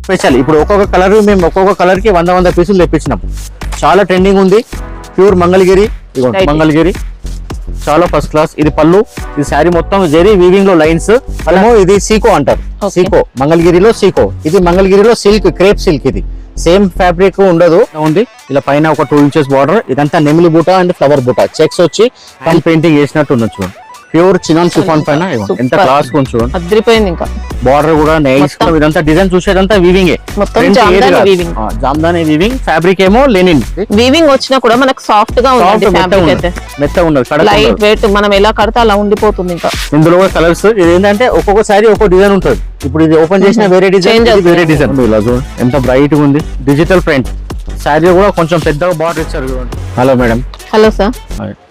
Special. ఇప్పుడు ఒక్కొక్క colour మేము ఒక్కొక్క కలర్ కి 100 పీసులు తెప్పించినాం. చాలా ట్రెండింగ్ ఉంది. ప్యూర్ మంగళగిరి, ఇదిగోండి మంగళగిరి, చాలా ఫస్ట్ క్లాస్. ఇది పళ్ళు, ఇది శారీ మొత్తం జెరీ వీవింగ్ లో లైన్స్. అలాగే ఇది సీకో అంటారు, సీకో మంగళగిరిలో సీకో. ఇది మంగళగిరిలో సిల్క్, క్రేప్ సిల్క్. ఇది సేమ్ ఫ్యాబ్రిక్ ఉండదు ఉంది. ఇలా పైన ఒక 2 ఇంచెస్ బార్డర్. ఇదంతా నెమిలి బూట అండ్ ఫ్లవర్ బూట చెక్స్ వచ్చి హ్యాండ్ పెయింటింగ్ చేసినట్టు ఉండొచ్చు. ప్యూర్ చినాన్ షిఫాన్ పైన ఎంత క్లాస్ కొంచెం అదిరిపోయింది. ఇంకా బార్డర్ కూడా నైస్. ఇదంతా డిజైన్ చూసేదంతా వీవింగ్, జామ్దాని వీవింగ్. ఫ్యాబ్రిక్ ఏమో లెనిన్ వీవింగ్ వచ్చినా కూడా మనకు సాఫ్ట్ గా ఉంది, మెత్తగా ఉండదు, లైట్ వెయిట్. మనం ఎలా కడితే అలా ఉండిపోతుంది. ఇంకా ఇందులో కలర్స్ ఇది ఏంటంటే ఒక్కొక్క సారీ ఒక్కొక్క డిజైన్ ఉంటుంది. ఇప్పుడు ఇది ఓపెన్ చేసిన వేరే డిజైన్, వేరే డిజైన్. ఇలా చూడండి ఎంత బ్రైట్ గా ఉంది. డిజిటల్ ప్రింట్ శారీ కూడా కొంచెం పెద్దగా బార్డర్ ఇచ్చారు. Hello madam. Hello sir.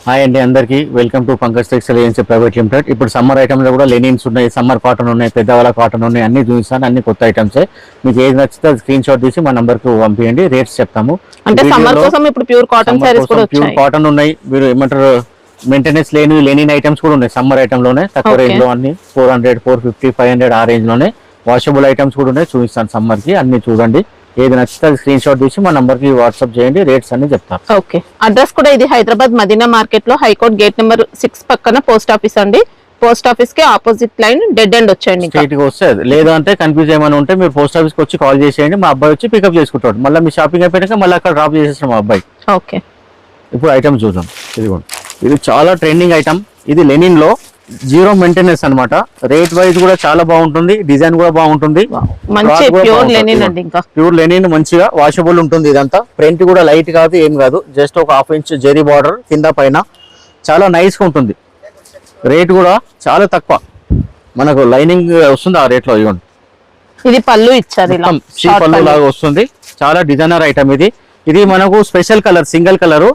Hi అండి అందరికి. Welcome to Pankaj textile agency private limited. ఇప్పుడు సమ్మర్ ఐటమ్ లో కూడా లెనిన్స్ ఉన్నాయి, సమ్మర్ కాటన్ ఉన్నాయి, పెద్దవాళ్ళ కాటన్ ఉన్నాయి. అన్ని చూపిస్తాను, అన్ని కొత్త ఐటమ్స్. మీకు ఏది నచ్చితే స్క్రీన్ షాట్ తీసి మా నంబర్ కు పంపించండి, రేట్స్ చెప్తాము. అంటే సమ్మర్ కోసం ఇప్పుడు ప్యూర్ కాటన్ సారీస్ కూడా వచ్చాయి. ప్యూర్ కాటన్ ఉన్నాయి. మీరు ఏమంటారు మెయింటెనెన్స్ లేని లెనిన్ ఐటమ్స్ కూడా ఉన్నాయి సమ్మర్ ఐటమ్ లోనే. తక్కువ రేంజ్ లో అన్ని 400, 450, 500 ఆ రేంజ్ లోనే. వాషబుల్ ఐటమ్స్ కూడా ఉన్నాయి, చూపిస్తాను సమ్మర్ కి. అన్ని చూడండి, ఏది నచ్చితే స్క్రీన్ షాట్ తీసి మా నంబర్ కి వాట్సాప్ చేయండి, రేట్స్ అన్ని చెప్తాను. ఓకే. అడ్రస్ కూడా ఇది హైదరాబాద్ మదీనా మార్కెట్ లో హైకోర్ట్ గేట్ నెంబర్ 6 పక్కన పోస్ట్ ఆఫీస్ అండి. పోస్ట్ ఆఫీస్ కి ఆపోజిట్ లైన్ డెడ్ ఎండ్ వచ్చేయండి. స్ట్రైట్ గా వస్తుంది. లేదంటే కన్ఫ్యూజ్ ఏమైనా ఉంటే మీరు పోస్ట్ ఆఫీస్ కి వచ్చి కాల్ చేసేయండి, మా అబ్బాయి వచ్చి పికప్ చేసుకుంటాడు. మళ్ళీ మీ షాపింగ్ అయిపోయాక మళ్ళీ అక్కడ డ్రాప్ చేసేస్తాం మా అబ్బాయి. ఓకే. ఇప్పుడు ఐటమ్ చూద్దాం. ఇది చాలా ట్రెండింగ్ ఐటమ్. ఇది లెనిన్ లో జీరో మెయింటెనెన్స్ అన్నమాట. రేట్ వైజ్ కూడా చాలా బాగుంటుంది, డిజైన్ కూడా బాగుంటుంది. ప్యూర్ లెనిన్ మంచిగా వాషబుల్ ఉంటుంది. ఇదంతా ప్రింట్ కూడా లైట్ కాదు, ఏం కాదు. జస్ట్ ఒక 1/2 ఇంచ్ జెరీ బార్డర్ కింద పైన. చాలా నైస్ గా ఉంటుంది. రేట్ కూడా చాలా తక్కువ, మనకు లైనింగ్ వస్తుంది ఆ రేట్ లో. ఇవ్వండి, ఇది పళ్ళు ఇచ్చారు, పళ్ళు లాగా వస్తుంది. చాలా డిజైనర్ ఐటమ్ ఇది. ఇది మనకు స్పెషల్ కలర్, సింగిల్ కలర్.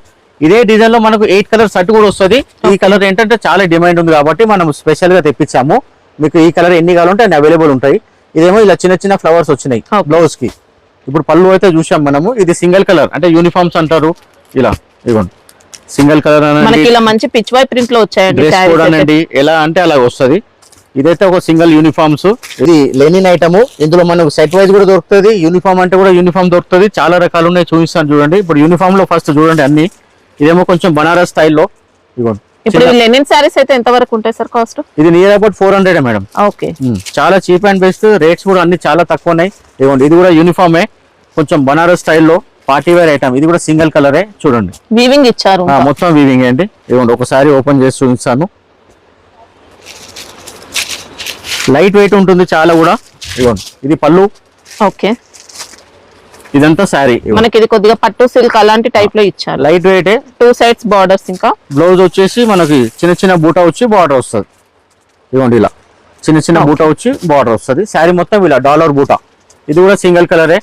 ఇదే డిజైన్ లో మనకు 8 కలర్ సెట్ కూడా వస్తుంది. ఈ కలర్ ఏంటంటే చాలా డిమాండ్ ఉంది కాబట్టి మనం స్పెషల్ గా తెప్పించాము. మీకు ఈ కలర్ ఎన్ని కావాలంటే అన్ని అవైలబుల్ ఉంటాయి. ఇదేమో ఇలా చిన్న చిన్న ఫ్లవర్స్ వచ్చినాయి బ్లౌజ్ కి. ఇప్పుడు పళ్ళు అయితే చూసాం మనము. ఇది సింగిల్ కలర్ అంటే యూనిఫామ్స్ అంటారు. ఇలా ఇవ్వండి, సింగిల్ కలర్ మంచి పిచ్ వై ప్రింట్ లో వచ్చాయండి. చూడండి ఎలా అంటే అలా వస్తుంది. ఇదైతే ఒక సింగిల్ యూనిఫామ్స్. ఇది లెనిన్ ఐటమ్. ఇందులో మనకు సెట్ వైజ్ కూడా దొరుకుతుంది, యూనిఫామ్ అంటే కూడా యూనిఫామ్ దొరుకుతుంది. చాలా రకాలు ఉన్నాయి, చూపిస్తాను చూడండి. ఇప్పుడు యూనిఫామ్ లో ఫస్ట్ చూడండి అన్ని. ఇదేమో కొంచెం బనారస్ స్టైల్లో. ఇదిగోండి, ఇప్పుడు లెనిన్ సారీస్ అయితే ఎంత వరకు ఉంటాయి సార్ కాస్ట్? ఇది నియర్ అబౌట్ 400 మేడం. ఓకే. చాలా చీప్ అండ్ బెస్ట్. రేట్స్ కూడా అన్ని చాలా తక్కువ ఉన్నాయి. ఇదిగోండి, ఇది కూడా యూనిఫామే, కొంచెం బనారస్ స్టైల్లో పార్టీ వేర్ ఐటమ్. ఇది కూడా సింగిల్ కలరే. చూడండి, వీవింగ్ ఇచ్చారు, మొత్తం వీవింగ్ అండి. ఇదిగోండి, ఒకసారి ఓపెన్ చేసి చూపిస్తాను. లైట్ వెయిట్ ఉంటుంది చాలా కూడా. ఇదిగోండి, ఇది పళ్ళు. ఓకే. ఇదంతా శారీ. మనకి ఇది కొద్దిగా పట్టు సిల్క్ అలాంటి టైప్ లో ఇచ్చారు. Light weight, 2 sides borders. ఇంకా బ్లౌజ్ వచ్చేసి మనకి చిన్న చిన్న బూటా వచ్చి బార్డర్ వస్తుంది. ఇదిగోండి, ఇలా చిన్న చిన్న బూటా వచ్చి బార్డర్ వస్తుంది. శారీ మొత్తం ఇలా డాలర్ బూటా. ఇది కూడా సింగిల్ కలరే.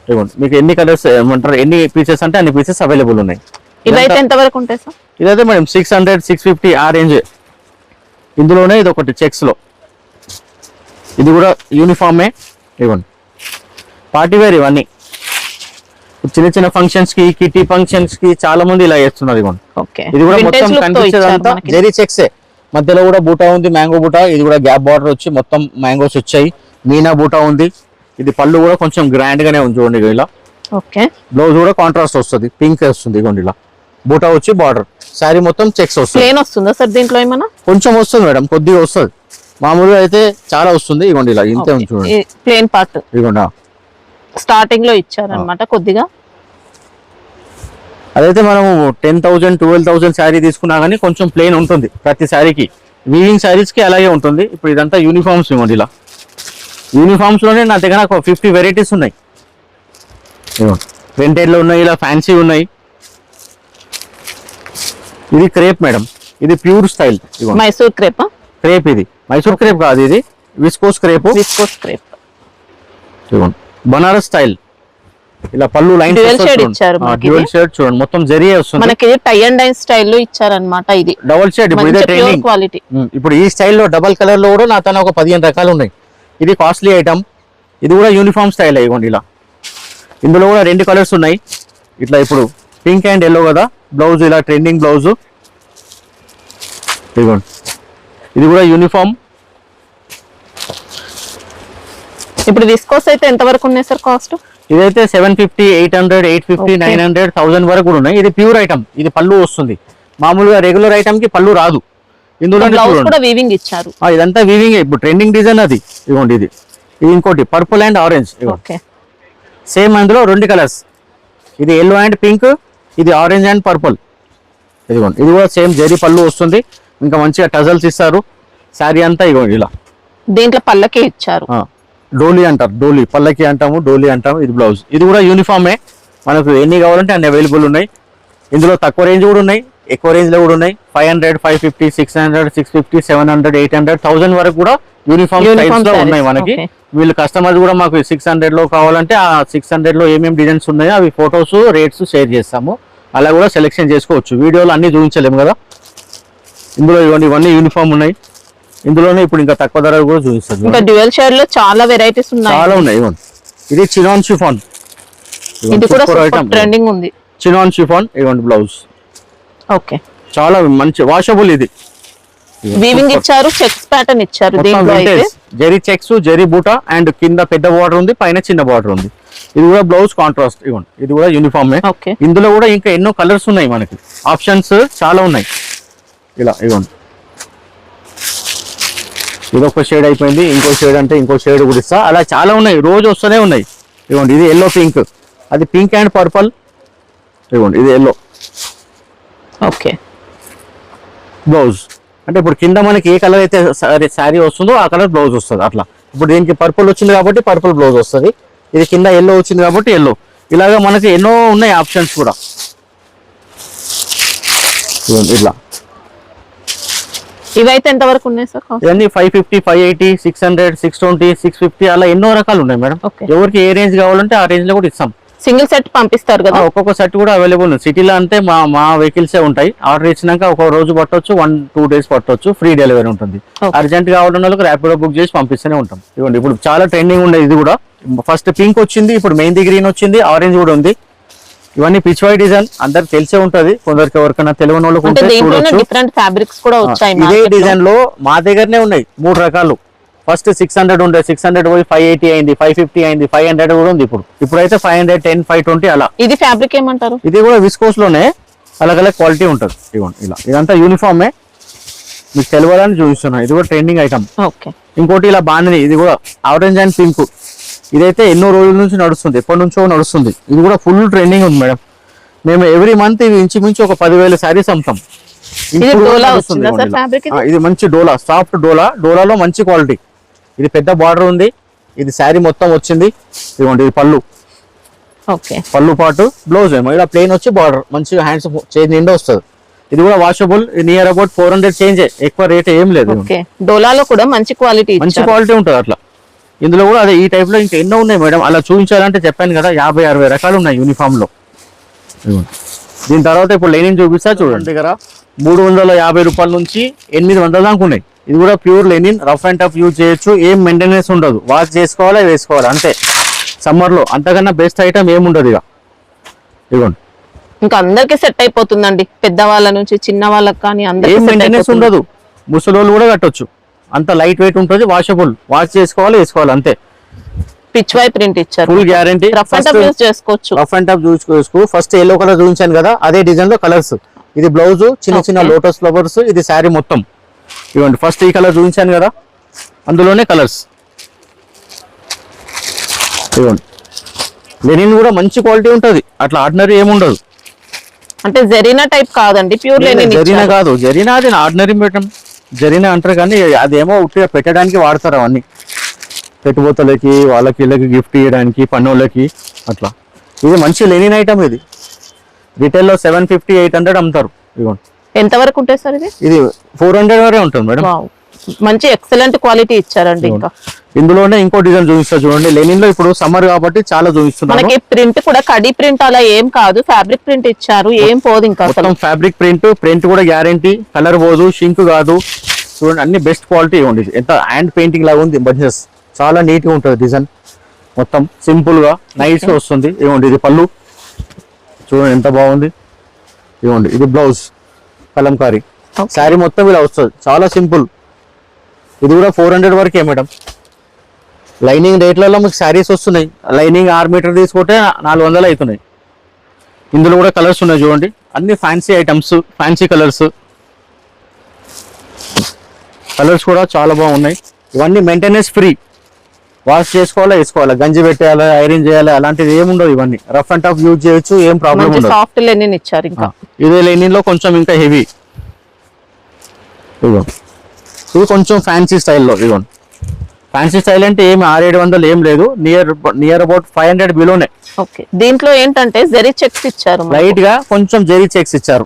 ఇదిగోండి, మీకు ఎన్ని కలర్స్ ఏమంటారు, ఎన్ని పీసెస్ అంటే అన్ని పీసెస్ అవైలబుల్ ఉన్నాయి. ఇదైతే ఎంత వరకు ఉంటాయి సార్? ఇదైతే మేడం 600, 650 ఆ రేంజ్. ఇందులోనే ఇది ఒకటి చెక్స్ లో. ఇది కూడా యూనిఫామే. ఇవ్వండి, పార్టీ వేర్ ఇవన్నీ. చిన్న చిన్న ఫంక్షన్స్ కి, కిటీ ఫంక్షన్స్ కి చాలా మంది ఇలా చేస్తున్నారు. ఇవ్వండి, ఇది కూడా మొత్తం కనిపించేదంతా జెరీ చెక్స్. మధ్యలో కూడా బూటా ఉంది, మ్యాంగో బూటా. ఇది కూడా గ్యాప్ బార్డర్ వచ్చి మొత్తం మ్యాంగోస్ వచ్చాయి. మీనా బూటా ఉంది. ఇది పళ్ళు కూడా కొంచెం గ్రాండ్ గానే ఉంది. చూడండి, ఇలా బ్లౌజ్ కూడా కాంట్రాస్ట్ వస్తుంది, పింక్ వస్తుంది. ఇవ్వండి, ఇలా బూటా వచ్చి బార్డర్. శారీ మొత్తం చెక్స్ వస్తుంది. ప్లేన్ వస్తుందా సార్ దీంట్లో? ఏమన్నా కొంచెం వస్తుంది మేడం, కొద్దిగా వస్తుంది. మామూలుగా అయితే చాలా వస్తుంది. ఇవ్వండి, ఇలా ఇంతే ఉంది చూడండి, ప్లేన్ పార్ట్. ఇవ్వండి, స్టార్టింగ్ లో ఇచ్చారనమాట కొద్దిగా. అదైతే మనము 10,000, 12,000 శారీ తీసుకున్నా కానీ కొంచెం ప్లేన్ ఉంటుంది ప్రతి శారీకి. వీవింగ్ శారీస్ కి అలాగే ఉంటుంది. ఇప్పుడు ఇదంతా యూనిఫామ్స్. ఇవ్వండి, ఇలా యూనిఫామ్స్ లోనే నా దగ్గర 50 వెరైటీస్ ఉన్నాయి. ప్రింటెడ్ లో ఉన్నాయి, ఇలా ఫ్యాన్సీ ఉన్నాయి. ఇది క్రేప్ మేడం, ఇది pure style. Mysore crepe. Crepe ఇది మైసూర్ క్రేప్ కాదు, ఇది viscose crepe. Viscose crepe. Banaras style. ఇలా పళ్ళు లైన్ డ్యూయల్ షేడ్ చూడండి, మొత్తం జరీ వస్తుంది. మనకి టై అండ్ డై స్టైల్లో ఇచ్చారన్నమాట. ఇది డబుల్ షేడ్. ఇప్పుడు ఇదే ట్రెండింగ్ క్వాలిటీ. ఇప్పుడు ఈ స్టైల్లో డబల్ కలర్ లో కూడా నా తన ఒక 15 రకాలు ఉన్నాయి. ఇది కాస్ట్లీ ఐటమ్. ఇది కూడా యూనిఫామ్ స్టైల్. ఇవ్వండి, ఇలా ఇందులో కూడా 2 కలర్స్ ఉన్నాయి. ఇట్లా ఇప్పుడు పింక్ అండ్ ఎల్లో కదా బ్లౌజ్, ఇలా ట్రెండింగ్ బ్లౌజ్. ఇవ్వండి, ఇది కూడా యూనిఫామ్. ఇప్పుడు విస్కోస్ అయితే ఎంత వరకు ఉన్నాయి సార్ కాస్ట్? ఇదైతే 750, 800, 850, 900, 1000 వరకు కూడా ఉన్నాయి. ఇది ప్యూర్ ఐటమ్, ఇది పళ్ళు వస్తుంది. మామూలుగా రెగ్యులర్ ఐటమ్ కి పళ్ళు రాదు. ఇందులో కూడా వీవింగ్ ఇచ్చారు. ఇదంతా వీవింగ్, ఇప్పుడు ట్రెండింగ్ డిజైన్ అది. ఇదిగోండి ఇది ఇంకోటి పర్పుల్ అండ్ ఆరెంజ్. సేమ్ అందులో 2 కలర్స్, ఇది ఎల్లో అండ్ పింక్, ఇది ఆరెంజ్ అండ్ పర్పుల్. ఇదిగోండి ఇది కూడా సేమ్ జరీ పళ్ళు వస్తుంది. ఇంకా మంచిగా టజల్స్ ఇస్తారు. శారీ అంతా ఇదిగోండి ఇలా దీంట్లో పల్లకి ఇచ్చారు. డోలీ అంటారు, డోలీ పల్లకి అంటాము, డోలీ అంటాము. ఇది బ్లౌజ్. ఇది కూడా యూనిఫామే, మనకు ఎన్ని కావాలంటే అన్ని అవైలబుల్ ఉన్నాయి. ఇందులో తక్కువ రేంజ్ కూడా ఉన్నాయి, ఎక్కువ రేంజ్ లో కూడా ఉన్నాయి. 500, 550, 600, 650, 700, 800, 1000 వరకు కూడా యూనిఫామ్ సైజ్ లో ఉన్నాయి మనకి. వీళ్ళు కస్టమర్స్ కూడా మాకు 600 లో కావాలంటే ఆ 600 లో ఏమేమి డిజైన్స్ ఉన్నాయో అవి ఫొటోస్, రేట్స్ షేర్ చేస్తాము. అలా కూడా సెలెక్షన్ చేసుకోవచ్చు. వీడియోలో అన్ని చూపించలేము కదా. ఇందులో ఇవన్నీ యూనిఫామ్ ఉన్నాయి. ఇందులోనే ఇప్పుడు ఇంకా తక్కువ ధర కూడా చూపిస్తారు. ఇంకా డ్యూయల్ షేడ్ లో చాలా వెరైటీస్ ఉన్నాయి, చాలా ఉన్నాయి. ఇది చినాన్ షిఫాన్, ఇది కూడా ట్రెండింగ్ ఉంది. చినాన్ షిఫాన్ ఇవ్వండి బ్లౌజ్. ఓకే, చాలా మంచి వాషబుల్. ఇది వీవింగ్ ఇచ్చారు, చెక్స్ ప్యాటర్న్ ఇచ్చారు. దీంట్లో అయితే జరీ చెక్స్, జరీ బూటా అండ్ కింద పెద్ద బార్డర్ ఉంది, పైన చిన్న బార్డర్ ఉంది. ఇది కూడా బ్లౌజ్ కాంట్రాస్ట్. ఇవ్వండి ఇది కూడా యూనిఫామే. ఇందులో కూడా ఇంకా ఎన్నో కలర్స్ ఉన్నాయి మనకి, ఆప్షన్స్ చాలా ఉన్నాయి. ఇలా ఇవ్వండి ఇదొక షేడ్ అయిపోయింది, ఇంకో షేడ్ అంటే ఇంకో షేడ్ కూడా ఇస్తా. అలా చాలా ఉన్నాయి, రోజు వస్తూనే ఉన్నాయి. ఇవ్వండి ఇది ఎల్లో పింక్, అది పింక్ అండ్ పర్పుల్. ఇవ్వండి ఇది ఎల్లో. ఓకే, బ్లౌజ్ అంటే ఇప్పుడు కింద మనకి ఏ కలర్ అయితే శారీ వస్తుందో ఆ కలర్ బ్లౌజ్ వస్తుంది. అట్లా ఇప్పుడు దీనికి పర్పుల్ వచ్చింది కాబట్టి పర్పుల్ బ్లౌజ్ వస్తుంది. ఇది కింద ఎల్లో వచ్చింది కాబట్టి ఎల్లో. ఇలాగా మనకి ఎన్నో ఉన్నాయి ఆప్షన్స్ కూడా. ఇట్లా ఇవైతే ఎంత వరకు ఉన్నాయి సార్? ఇవన్నీ 550, 580, 600, 620, 650 అలా ఎన్నో రకాలు ఉన్నాయి మేడం. ఎవరికి ఏ రేంజ్ కావాలంటే ఆ రేంజ్ లో కూడా ఇస్తాం. సింగిల్ సెట్ పంపిస్తారు కదా? ఒక్కొక్క సెట్ కూడా అవైలబుల్ ఉంది. సిటీలో అంటే మా వెహికల్సే ఉంటాయి. ఆర్డర్ ఇచ్చినాక ఒక రోజు పట్టొచ్చు, 1-2 డేస్ పట్టొచ్చు. ఫ్రీ డెలివరీ ఉంటుంది. అర్జెంట్ కావడం వాళ్ళకి ర్యాపిడో బుక్ చేసి పంపిస్తూనే ఉంటాం. ఇవ్వండి ఇప్పుడు చాలా ట్రెండింగ్ ఉండేది. ఇది కూడా ఫస్ట్ పింక్ వచ్చింది, ఇప్పుడు మెహందీ గ్రీన్ వచ్చింది, ఆరెంజ్ కూడా ఉంది. ఇవన్నీ పిచ్వాయ్ డిజైన్ అందరికి తెలిసే ఉంటది, కొందరికి ఎవరికైనా తెలియని వాళ్ళకి డిఫరెంట్ ఫ్యాబ్రిక్స్ కూడా వచ్చాయి. ఇదే డిజైన్ లో మా దగ్గరనే ఉన్నాయి 3 రకాలు. ఫస్ట్ 600 ఉండే, 600 పోయి 580 అయింది, 550 అయింది, 500 కూడా ఉంది. ఇప్పుడైతే 510, 520 అలా. ఇది ఫ్యాబ్రిక్ ఏమంటారు? ఇది కూడా విస్కోస్ లోనే అలాగ క్వాలిటీ ఉంటుంది. ఇవ్వండి ఇలా ఇదంతా యూనిఫామే, మీకు తెలియాలని చూపిస్తున్నా. ఇది కూడా ట్రెండింగ్ ఐటమ్. ఇంకోటి ఇలా బాగుంది, ఇది కూడా ఆరెంజ్ అండ్ పింక్. ఇదైతే ఎన్నో రోజుల నుంచి నడుస్తుంది, ఎప్పటి నుంచో నడుస్తుంది. ఇది కూడా ఫుల్ ట్రెండింగ్ ఉంది మేడం. మేము ఎవ్రీ మంత్ ఇది ఇంచుమించు ఒక 10,000 శారీస్ అమ్ముతాం. ఇది మంచి డోలా, సాఫ్ట్ డోలా. డోలాలో మంచి క్వాలిటీ. ఇది పెద్ద బార్డర్ ఉంది. ఇది శారీ మొత్తం వచ్చింది. ఇదిగోండి ఇది పళ్ళు, పళ్ళు పాటు. బ్లౌజ్ ఏమో ఇలా ప్లెయిన్ వచ్చి బార్డర్ మంచిగా హ్యాండ్స్ చేంజ్ నిండా వస్తుంది. ఇది కూడా వాషబుల్. నియర్ అబౌట్ 400 చేంజ్, ఎక్కువ రేట్ ఏం లేదు. డోలాలో కూడా మంచి క్వాలిటీ ఉంటుంది అట్లా. ఇందులో కూడా అదే ఈ టైప్ లో ఇంకా ఎన్నో ఉన్నాయి మేడం. అలా చూపించాలంటే చెప్పాను కదా 50-60 రకాలు ఉన్నాయి యూనిఫామ్ లో. దీని తర్వాత ఇప్పుడు లెనిన్ చూపిస్తా చూడండి. దగ్గర 350 రూపాయల నుంచి 800 దాకా ఉన్నాయి. ఇది కూడా pure linen, rough and tough use చేయొచ్చు. ఏం మెయింటెనెన్స్ ఉండదు, వాష్ చేసుకోవాలి, వేసుకోవాలి అంతే. సమ్మర్ లో అంతకన్నా బెస్ట్ ఐటమ్ ఏముండదు. ఇక ఇదిగోండి ఇంకా అందరికి సెట్ అయిపోతుందండి, పెద్దవాళ్ళ నుంచి చిన్న వాళ్ళకి కానీ ఏం మెయింటెనెన్స్ ఉండదు. ముసలోళ్ళు కూడా కట్టొచ్చు, అంత లైట్ వెయిట్ ఉంటుంది. వాషబుల్, వాష్ చేసుకోవాలి, వేసుకోవాలి అంతే. పిచ్వాయ్ ప్రింట్ ఇచ్చారు, full guarantee. Rough and tough use చేసుకోవచ్చు. రఫ్ అండ్ టఫ్ చూసుకోవచ్చు. ఫస్ట్ ఎల్లో కలర్ చూపించాను కదా, అదే డిజైన్ లో కలర్స్. ఇది బ్లౌజ్, చిన్న చిన్న లోటస్ ఫ్లవర్స్. ఇది శారీ మొత్తం. ఇవ్వండి ఫస్ట్ ఈ కలర్ చూపించాను కదా, అందులోనే కలర్స్. ఇవ్వండి లెనిన్ కూడా మంచి క్వాలిటీ ఉంటుంది, అట్లా ఆర్డినరీ ఏముండదు. అంటే జరీనా టైప్ కాదండి, ప్యూర్ లెనిన్. జరీనా కాదు, జరీనా అది ఆర్డినరీ మేడం. జరీనా అంటారు కానీ అదేమో ఉట్టిగా పెట్టడానికి వాడతారు. అవన్నీ పెట్టుబోతలకి, వాళ్ళకి వీళ్ళకి గిఫ్ట్ ఇవ్వడానికి, పన్నోళ్ళకి అట్లా. ఇది మంచి లెనిన్ ఐటమ్. ఇది రిటైల్లో 750, 800 అమ్ముతారు. ఇవ్వండి ఎంత వరకు ఉంటాయి సార్? ఇది 400 వరే ఉంటుంది మేడం. మంచి ఎక్సలెంట్ క్వాలిటీ ఇచ్చారండి. ఇంకా ఇందులోనే ఇంకో డిజైన్ చూపిస్తా చూడండి. లెనిన్ లో ఇప్పుడు సమ్మర్ కాబట్టి చాలా చూపిస్తున్నారు. మనకి ప్రింట్ కూడా కడి ప్రింట్ అలా ఏం కాదు, ఫ్యాబ్రిక్ ప్రింట్ ఇచ్చారు, ఏం పోదు. ఇంకా ఫ్యాబ్రిక్ ప్రింట్, ప్రింట్ కూడా గ్యారంటీ, కలర్ పోదు, షింక్ కాదు. చూడండి అన్ని బెస్ట్ క్వాలిటీ ఉంది. ఎంత హ్యాండ్ పెయింటింగ్ లాగా ఉంది. బడ్జెస్ చాలా నీట్ గా ఉంటుంది. డిజైన్ మొత్తం సింపుల్ గా నైస్ గా వస్తుంది. ఇవ్వండి ఇది పళ్ళు, చూడండి ఎంత బాగుంది. ఇవ్వండి ఇది బ్లౌజ్, కలంకారీ. శారీ మొత్తం ఇలా వస్తుంది, చాలా సింపుల్. ఇది కూడా 400 వరకే మేడం. లైనింగ్ రేట్లలో మీకు శారీస్ వస్తున్నాయి. లైనింగ్ 6 మీటర్ తీసుకుంటే 400 అవుతున్నాయి. ఇందులో కూడా కలర్స్ ఉన్నాయి చూడండి, అన్ని ఫ్యాన్సీ ఐటమ్స్, ఫ్యాన్సీ కలర్స్ కూడా చాలా బాగున్నాయి. ఇవన్నీ మెయింటెనెన్స్ ఫ్రీ, వాష్ చేసుకోవాలా, వేసుకోవాలా, గంజి పెట్టేయాలి, ఐరన్ చేయాలి, అలాంటిది ఏముండదు. ఇవన్నీ రఫ్ అండ్ టఫ్ యూజ్ చేయొచ్చు, ఏం ప్రాబ్లం ఉండదు. సాఫ్ట్ లెనిన్ ఇచ్చారు. ఇంకా ఇదే లెనిన్ లో కొంచెం ఇంకా హెవీ. ఇది కొంచెం ఫ్యాన్సీ స్టైల్లో. ఇదిగోండి, ఫ్యాన్సీ స్టైల్ అంటే ఏమి 600-700 ఏం లేదు, నియర్ అబౌట్ 500 బిలోనే. ఓకే, దీంట్లో ఏంటంటే జెరీ చెక్స్ ఇచ్చారు, లైట్ గా కొంచెం జెరీ చెక్స్ ఇచ్చారు.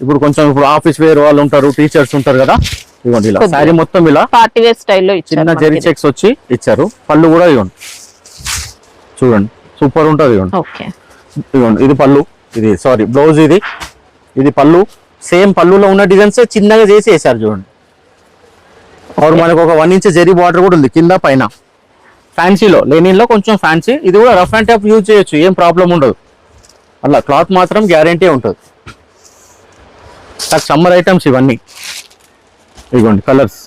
ఇప్పుడు ఆఫీస్ వేర్ వాళ్ళు ఉంటారు, టీచర్స్ ఉంటారు కదా, ఇదిగోండి ఇలా శారీ మొత్తం ఇలా పార్టీ వేర్ స్టైల్లో చిన్న జెరీ చెక్స్ వచ్చి ఇచ్చారు. పళ్ళు కూడా ఇవ్వండి, చూడండి సూపర్ ఉంటుంది. ఇవ్వండి, ఓకే ఇదిగోండి ఇది పళ్ళు, ఇది సారీ బ్లౌజ్, ఇది పళ్ళు. సేమ్ పళ్ళులో ఉన్న డిజైన్స్ చిన్నగా చేసి వేసారు చూడండి. और మనకు ఒక 1 ఇంచ్ జెరీ బార్డర్ కూడా ఉంది కింద పైన. ఫ్యాన్సీలో లెనిన్ లో కొంచెం ఫ్యాన్సీ, ఇది కూడా రఫ్ అండ్ టఫ్ యూజ్ చేయొచ్చు, ఏం ప్రాబ్లం ఉండదు. అలా క్లాత్ మాత్రం గ్యారంటీ ఉంటుంది. సమ్మర్ ఐటమ్స్ ఇవన్నీ. ఇదిగోండి కలర్స్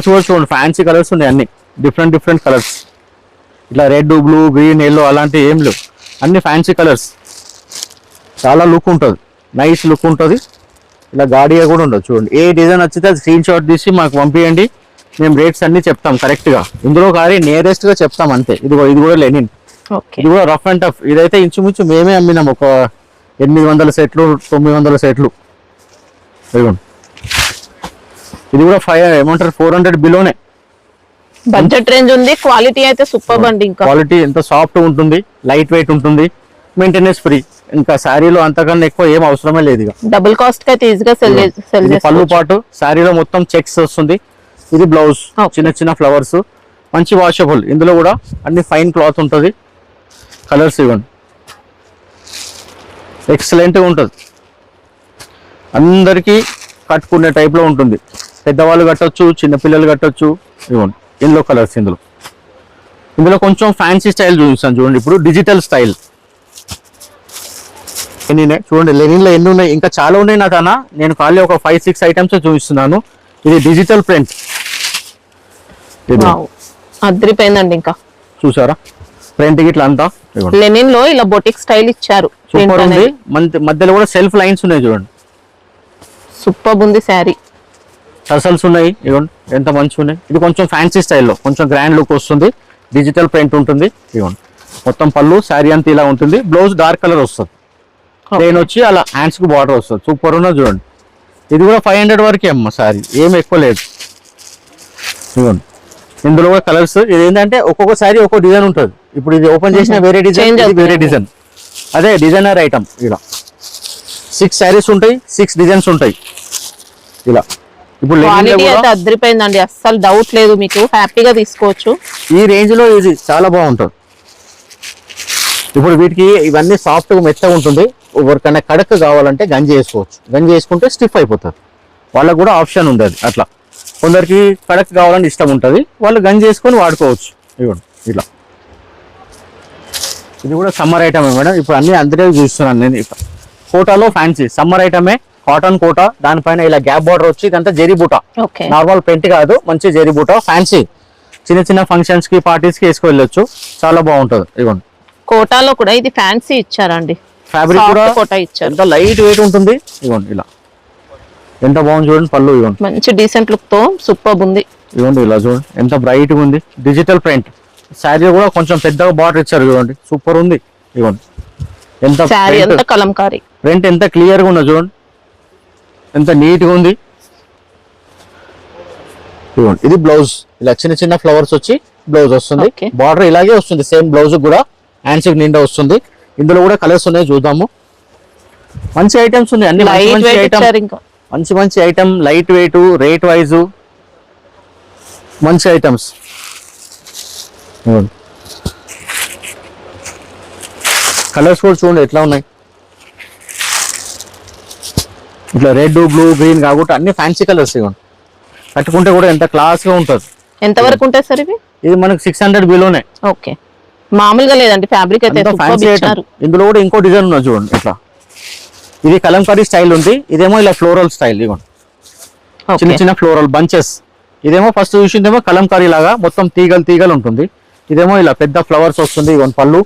కూడా చూడండి, ఫ్యాన్సీ కలర్స్ ఉన్నాయి, అన్ని డిఫరెంట్ కలర్స్. ఇట్లా రెడ్, బ్లూ, గ్రీన్, ఎల్లో అలాంటివి ఏం లేవు, అన్ని ఫ్యాన్సీ కలర్స్. చాలా లుక్ ఉంటుంది, నైస్ లుక్ ఉంటుంది. ఇలా గాడిగా కూడా ఉండదు చూడండి. ఏ డిజైన్ వచ్చితే అది స్క్రీన్ షాట్ తీసి మాకు పంపించండి, మేము రేట్స్ అన్ని చెప్తాం కరెక్ట్ గా. ఇందులో కానీ నియరెస్ట్ గా చెప్తాం అంతే. ఇది కూడా లెనిన్, ఇది కూడా రఫ్ అండ్ టఫ్. ఇదైతే ఇంచుమించు మేమే అమ్మినాం, ఒక 800 సెట్లు 900 సెట్లు. ఇది కూడా 400 బిలోనే. బడ్జెట్ రేంజ్ ఉంది, క్వాలిటీ అయితే సూపర్ అండి. ఇంకా క్వాలిటీ ఎంత సాఫ్ట్ ఉంటుంది, లైట్ వెయిట్ ఉంటుంది, మెయింటెనెన్స్ ఫ్రీ. ఇంకా శారీలో అంతకన్నా ఎక్కువ ఏం అవసరమే లేదు. ఇక డబుల్ కాస్ట్ కి అయితే ఈజీగా సెల్ పళ్ళు పాటు శారీలో మొత్తం చెక్స్ వస్తుంది. ఇది బ్లౌజ్, చిన్న ఫ్లవర్స్, మంచి వాషబుల్. ఇందులో కూడా అన్ని ఫైన్ క్లాత్ ఉంటుంది. కలర్స్ ఇవ్వండి, ఎక్సలెంట్ గా ఉంటుంది, అందరికీ కట్టుకునే టైప్ లో ఉంటుంది. పెద్దవాళ్ళు కట్టొచ్చు, చిన్నపిల్లలు కట్టొచ్చు. ఇవ్వండి ఇందులో కలర్స్. ఇందులో కొంచెం ఫ్యాన్సీ స్టైల్ చూపిస్తాను చూడండి. ఇప్పుడు డిజిటల్ స్టైల్ చూడండి, లెనిన్ లో ఎన్ని ఉన్నాయి, ఇంకా చాలా ఉన్నాయి నా తన. నేను ఖాళీ ఒక 5-6 ఐటమ్స్ చూపిస్తున్నాను. ఇది డిజిటల్ ప్రింట్, అదిరిపోయిందండి. ఇంకా చూసారా ప్రింట్ ఇట్లా అంతా లెనిన్ లో ఇలా బొటిక్ స్టైల్ ఇచ్చారు, సూపర్ ఉంది. మధ్యలో కూడా సెల్ఫ్ లైన్స్ ఉన్నాయి చూడండి, సూపర్ ఉంది శారీ. టసల్స్ ఉన్నాయి, ఇవ్వండి ఎంత మంచిగా ఉన్నాయి. ఇది కొంచెం ఫ్యాన్సీ స్టైల్లో కొంచెం గ్రాండ్ లుక్ వస్తుంది, డిజిటల్ ప్రింట్ ఉంటుంది. ఇవ్వండి మొత్తం పళ్ళు, శారీ అంతా ఇలా ఉంటుంది. బ్లౌజ్ డార్క్ కలర్ వస్తుంది, ప్లెయిన్ వచ్చి అలా హ్యాండ్స్ కు బార్డర్ వస్తుంది. సూపర్ ఉన్నది చూడండి. ఇది కూడా 500 వరకే అమ్మ శారీ, ఏం ఎక్కువ లేదు. ఇవ్వండి ఇందులో కూడా కలర్స్. ఇది ఏంటంటే ఒక్కొక్క శారీ ఒక్కొక్క డిజైన్ ఉంటుంది. ఇప్పుడు ఇది ఓపెన్ చేసిన వేరే డిజైన్, వేరే డిజైన్, అదే డిజైనర్ ఐటమ్. ఇలా 6 శారీస్ ఉంటాయి, 6 డిజైన్స్ ఉంటాయి ఇలా. ఇప్పుడు అదిరిపోయిందండి, అస్సలు డౌట్ లేదు, మీకు హ్యాపీగా తీసుకోవచ్చు. ఈ రేంజ్ లో ఇది చాలా బాగుంటుంది. ఇప్పుడు వీటికి ఇవన్నీ సాఫ్ట్ గా మెత్తగా ఉంటుంది. ఎవరికైనా కడక్ కావాలంటే గంజి వేసుకోవచ్చు, గంజి వేసుకుంటే స్టిఫ్ అయిపోతుంది. వాళ్ళకు కూడా ఆప్షన్ ఉంది అది. అట్లా కొందరికి కడక్ కావాలని ఇష్టం ఉంటుంది, వాళ్ళు గంజి వేసుకొని వాడుకోవచ్చు. ఇవ్వండి ఇట్లా. ఇది కూడా సమ్మర్ ఐటమే మేడం. ఇప్పుడు అన్ని అందరూ చూస్తున్నాను నేను. కోటాలో ఫ్యాన్సీ సమ్మర్ ఐటమే, కాటన్ కోట, దానిపైన ఇలా గ్యాప్ బార్డర్ వచ్చి ఇదంతా జెరీ బూటా, నార్మల్ ప్రింట్ కాదు, మంచి జెరీ బూటా, ఫ్యాన్సీ. చిన్న ఫంక్షన్స్ కి, పార్టీస్ కి వేసుకెళ్ళొచ్చు, చాలా బాగుంటుంది. ఇవ్వండి కోటాలో కూడా ఇది ఫ్యాన్సీ ఇచ్చారండి, ఫ్యాబ్రిక్ కూడా కోటా ఇచ్చారు, ఎంత లైట్ వెయిట్ ఉంటుంది. ఇవ్వండి ఇలా ఎంత బాగుంది చూడండి. పళ్ళు ఇవ్వండి మంచి డీసెంట్ లుక్ తో సూపర్ ఉంది. ఇవ్వండి ఇలా చూడండి ఎంత బ్రైట్ గా ఉంది. డిజిటల్ ప్రింట్ శారీ కూడా కొంచెం పెద్దగా బార్డర్ ఇచ్చారు చూడండి, సూపర్ ఉంది. ఇవ్వండి ఎంత శారీ ఎంత కలంకారీ ప్రింట్, ఎంత క్లియర్ గా ఉన్నది చూడండి, ఎంత నీట్ గా ఉంది. ఇవ్వండి ఇది బ్లౌజ్, ఇలా చిన్న ఫ్లవర్స్ వచ్చి బ్లౌజ్ వస్తుంది. బార్డర్ ఇలాగే వస్తుంది, సేమ్ బ్లౌజ్ కూడా హ్యాండ్స్ నిండా వస్తుంది. ఇందులో కూడా కలర్స్ ఉన్నాయి, చూద్దాము. మంచి ఐటమ్స్ ఉన్నాయి, అన్ని మంచి item, light weight, rate wise మంచి ఐటమ్స్. కలర్స్ కూడా చూడండి ఎట్లా ఉన్నాయి, ఇట్లా రెడ్, బ్లూ, గ్రీన్ కాకుండా అన్ని ఫ్యాన్సీ కలర్స్. ఇవ్వండి కట్టుకుంటే కూడా ఎంత క్లాస్ గా ఉంటుంది. ఎంత వరకు ఉంటాయి సార్ ఇవి? ఇది మనకు 600 బిలోనే. ఓకే, మామూలుగా లేదండి, ఫ్యాబ్రిక్ అయితే ఫ్యాన్సీ ఐటమ్. ఇందులో కూడా ఇంకో డిజైన్ ఉన్నది చూడండి ఇట్లా. ఇది కలంకారీ స్టైల్ ఉంది, ఇదేమో ఇలా ఫ్లోరల్ స్టైల్. ఇవ్వండి చిన్న ఫ్లోరల్ బంచెస్, ఇదేమో ఫస్ట్ చూసిందేమో కలంకారీ లాగా మొత్తం తీగలు తీగలు ఉంటుంది. ఇదేమో ఇలా పెద్ద ఫ్లవర్స్ వస్తుంది. ఇవన్నీ పళ్ళు